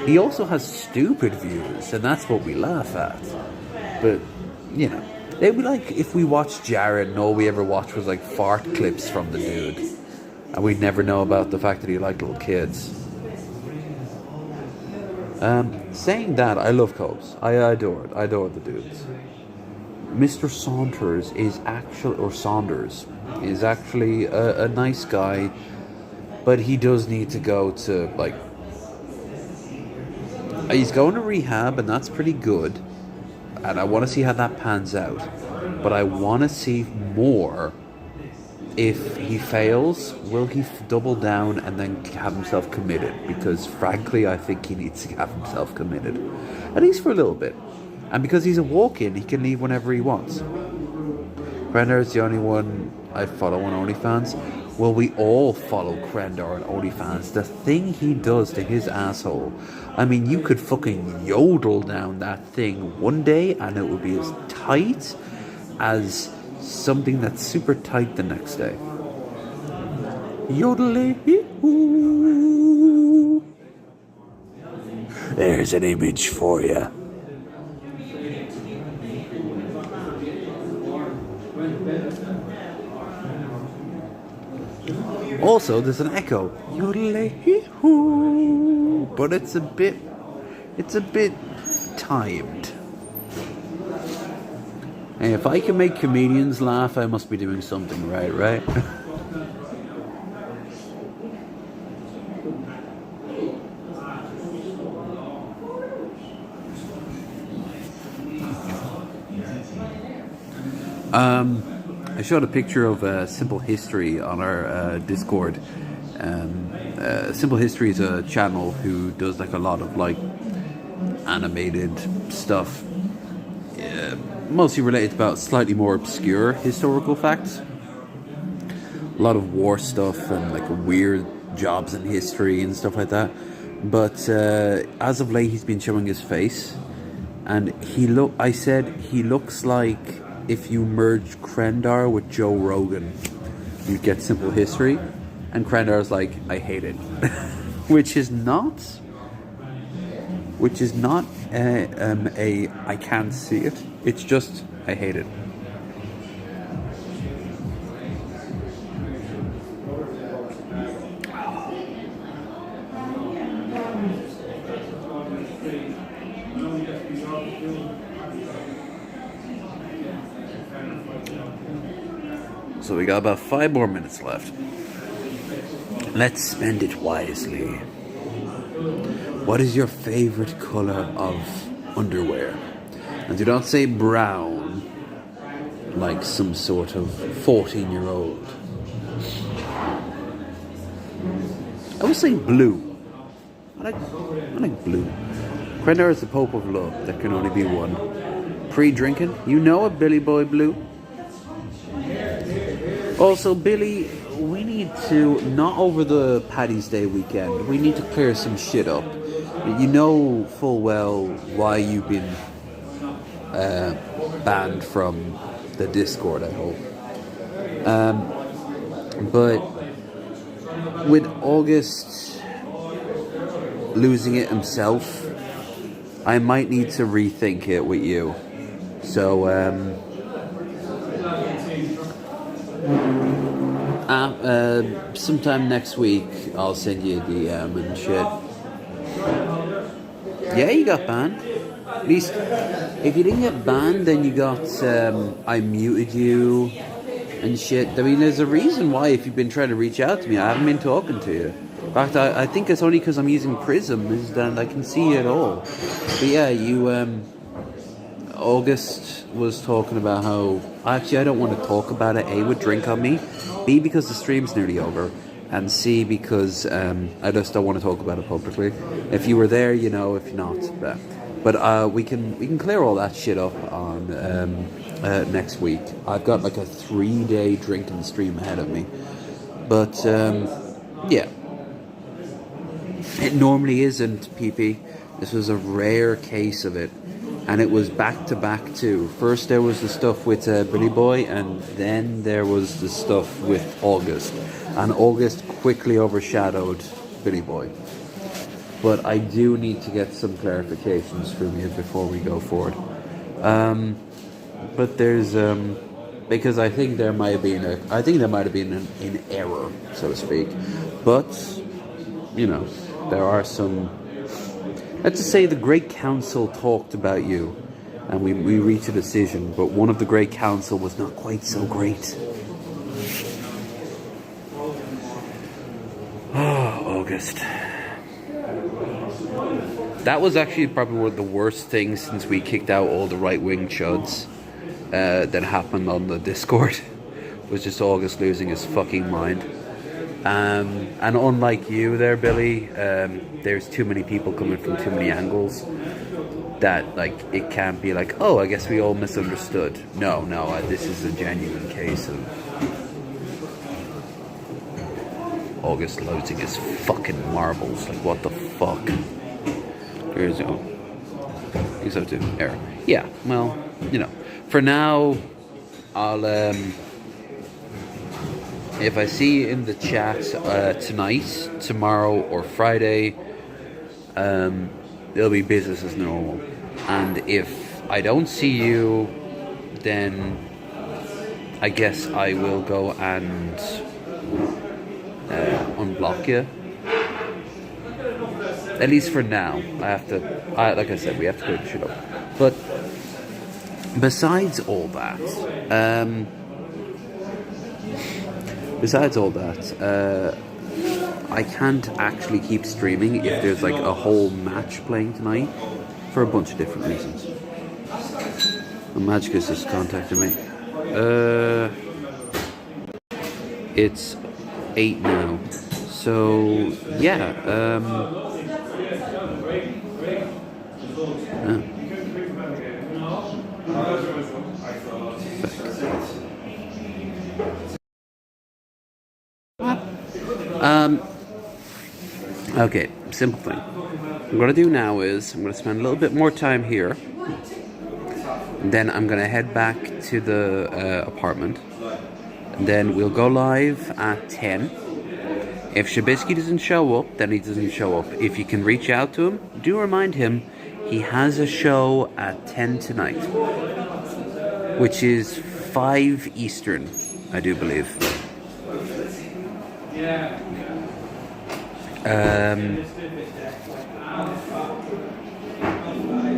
He also has stupid views, and that's what we laugh at. But, you know, it'd be like if we watched Jared and all we ever watched was like fart clips from the dude. And we'd never know about the fact that he liked little kids. Saying that, I love Cobbs. I adore the dudes. Mr. Saunders is actually a nice guy, but he does need to go to, like, he's going to rehab, and that's pretty good, and I want to see how that pans out, but I want to see more. If he fails, will he double down and then have himself committed? Because frankly, I think he needs to have himself committed, at least for a little bit. And because he's a walk-in, he can leave whenever he wants. Krendar is the only one I follow on OnlyFans. Well, we all follow Krendar on OnlyFans. The thing he does to his asshole. I mean, you could fucking yodel down that thing one day and it would be as tight as something that's super tight the next day. Yodeling. There's an image for you. Also, there's an echo, but it's a bit timed. Hey, if I can make comedians laugh, I must be doing something right? I showed a picture of Simple History on our Discord. Simple History is a channel who does like a lot of like animated stuff, mostly related about slightly more obscure historical facts. A lot of war stuff and like weird jobs in history and stuff like that. But as of late, he's been showing his face, and I said he looks like if you merge Krendar with Joe Rogan, you get Simple History, and Krendar's like, I hate it, which is not a I can't see it. It's just I hate it. So we got about 5 more minutes left. Let's spend it wisely. What is your favorite color of underwear? And do not say brown, like some sort of 14-year-old. I would say blue. I like blue. Krendar is the Pope of Love. There can only be one. Pre-drinking, you know a Billy Boy Blue. Also, Billy, we need to, not over the Paddy's Day weekend, we need to clear some shit up. You know full well why you've been banned from the Discord, I hope. But with August losing it himself, I might need to rethink it with you. So, sometime next week, I'll send you a DM and shit. Yeah, you got banned. At least, if you didn't get banned, then you got, I muted you, and shit. I mean, there's a reason why if you've been trying to reach out to me, I haven't been talking to you. In fact, I think it's only because I'm using Prism is that I can see it all. But yeah, you, August was talking about how, actually I don't want to talk about it, A, with Drink on me, B, because the stream's nearly over, and C, because I just don't want to talk about it publicly. If you were there, you know, if not, but we can clear all that shit up on next week. I've got like a 3-day drinking stream ahead of me, but yeah, it normally isn't, PP. This was a rare case of it, and it was back to back too. First there was the stuff with Billy Boy, and then there was the stuff with August, and August quickly overshadowed Billy Boy. But I do need to get some clarifications from you before we go forward. But there's because I think there might have been an error, so to speak. But you know, there are some. Let's just say the Great Council talked about you, and we reached a decision. But one of the Great Council was not quite so great. Oh, August. That was actually probably one of the worst things since we kicked out all the right-wing chuds that happened on the Discord. Was just August losing his fucking mind. And unlike you there, Billy, there's too many people coming from too many angles that, like, it can't be like, oh, I guess we all misunderstood. No, this is a genuine case of August losing his fucking marbles. Like, what the fuck? Here's he's up to error. Yeah, well, you know, for now, I'll if I see you in the chat tonight, tomorrow, or Friday, it'll be business as normal. And if I don't see you, then I guess I will go and unblock you. At least for now. I have to, like I said, we have to clear the shit up. But besides all that, I can't actually keep streaming if there's like a whole match playing tonight for a bunch of different reasons. Magicus has contacted me. It's 8 now. So yeah, okay, simple thing. What I'm gonna do now is I'm gonna spend a little bit more time here, and then I'm gonna head back to the apartment, and then we'll go live at 10. If Shabisky doesn't show up, then he doesn't show up. If you can reach out to him, do remind him he has a show at 10 tonight, which is 5 Eastern, I do believe.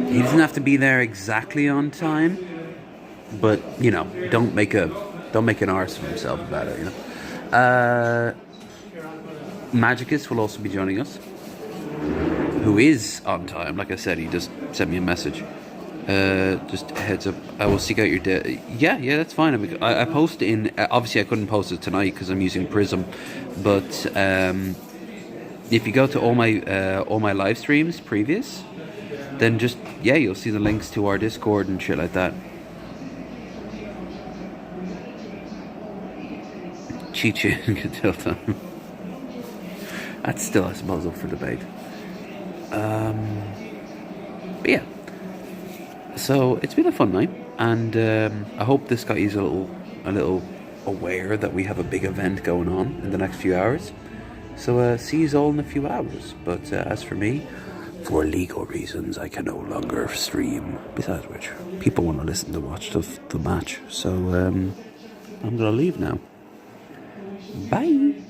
He doesn't have to be there exactly on time, but you know, don't make an arse of himself about it. You know. Magicus will also be joining us, who is on time. Like I said, he just sent me a message. Just a heads up, I will seek out your day. Yeah, that's fine. I post in. Obviously, I couldn't post it tonight because I'm using Prism. But if you go to all my live streams previous, then just you'll see the links to our Discord and shit like that. Cheat can tell time. That's still, I suppose, up for debate. But yeah. So it's been a fun night, and I hope this got you a little aware that we have a big event going on in the next few hours. So see you all in a few hours. But as for me, for legal reasons, I can no longer stream. Besides which, people want to listen to watch the match. So I'm gonna leave now. Bye.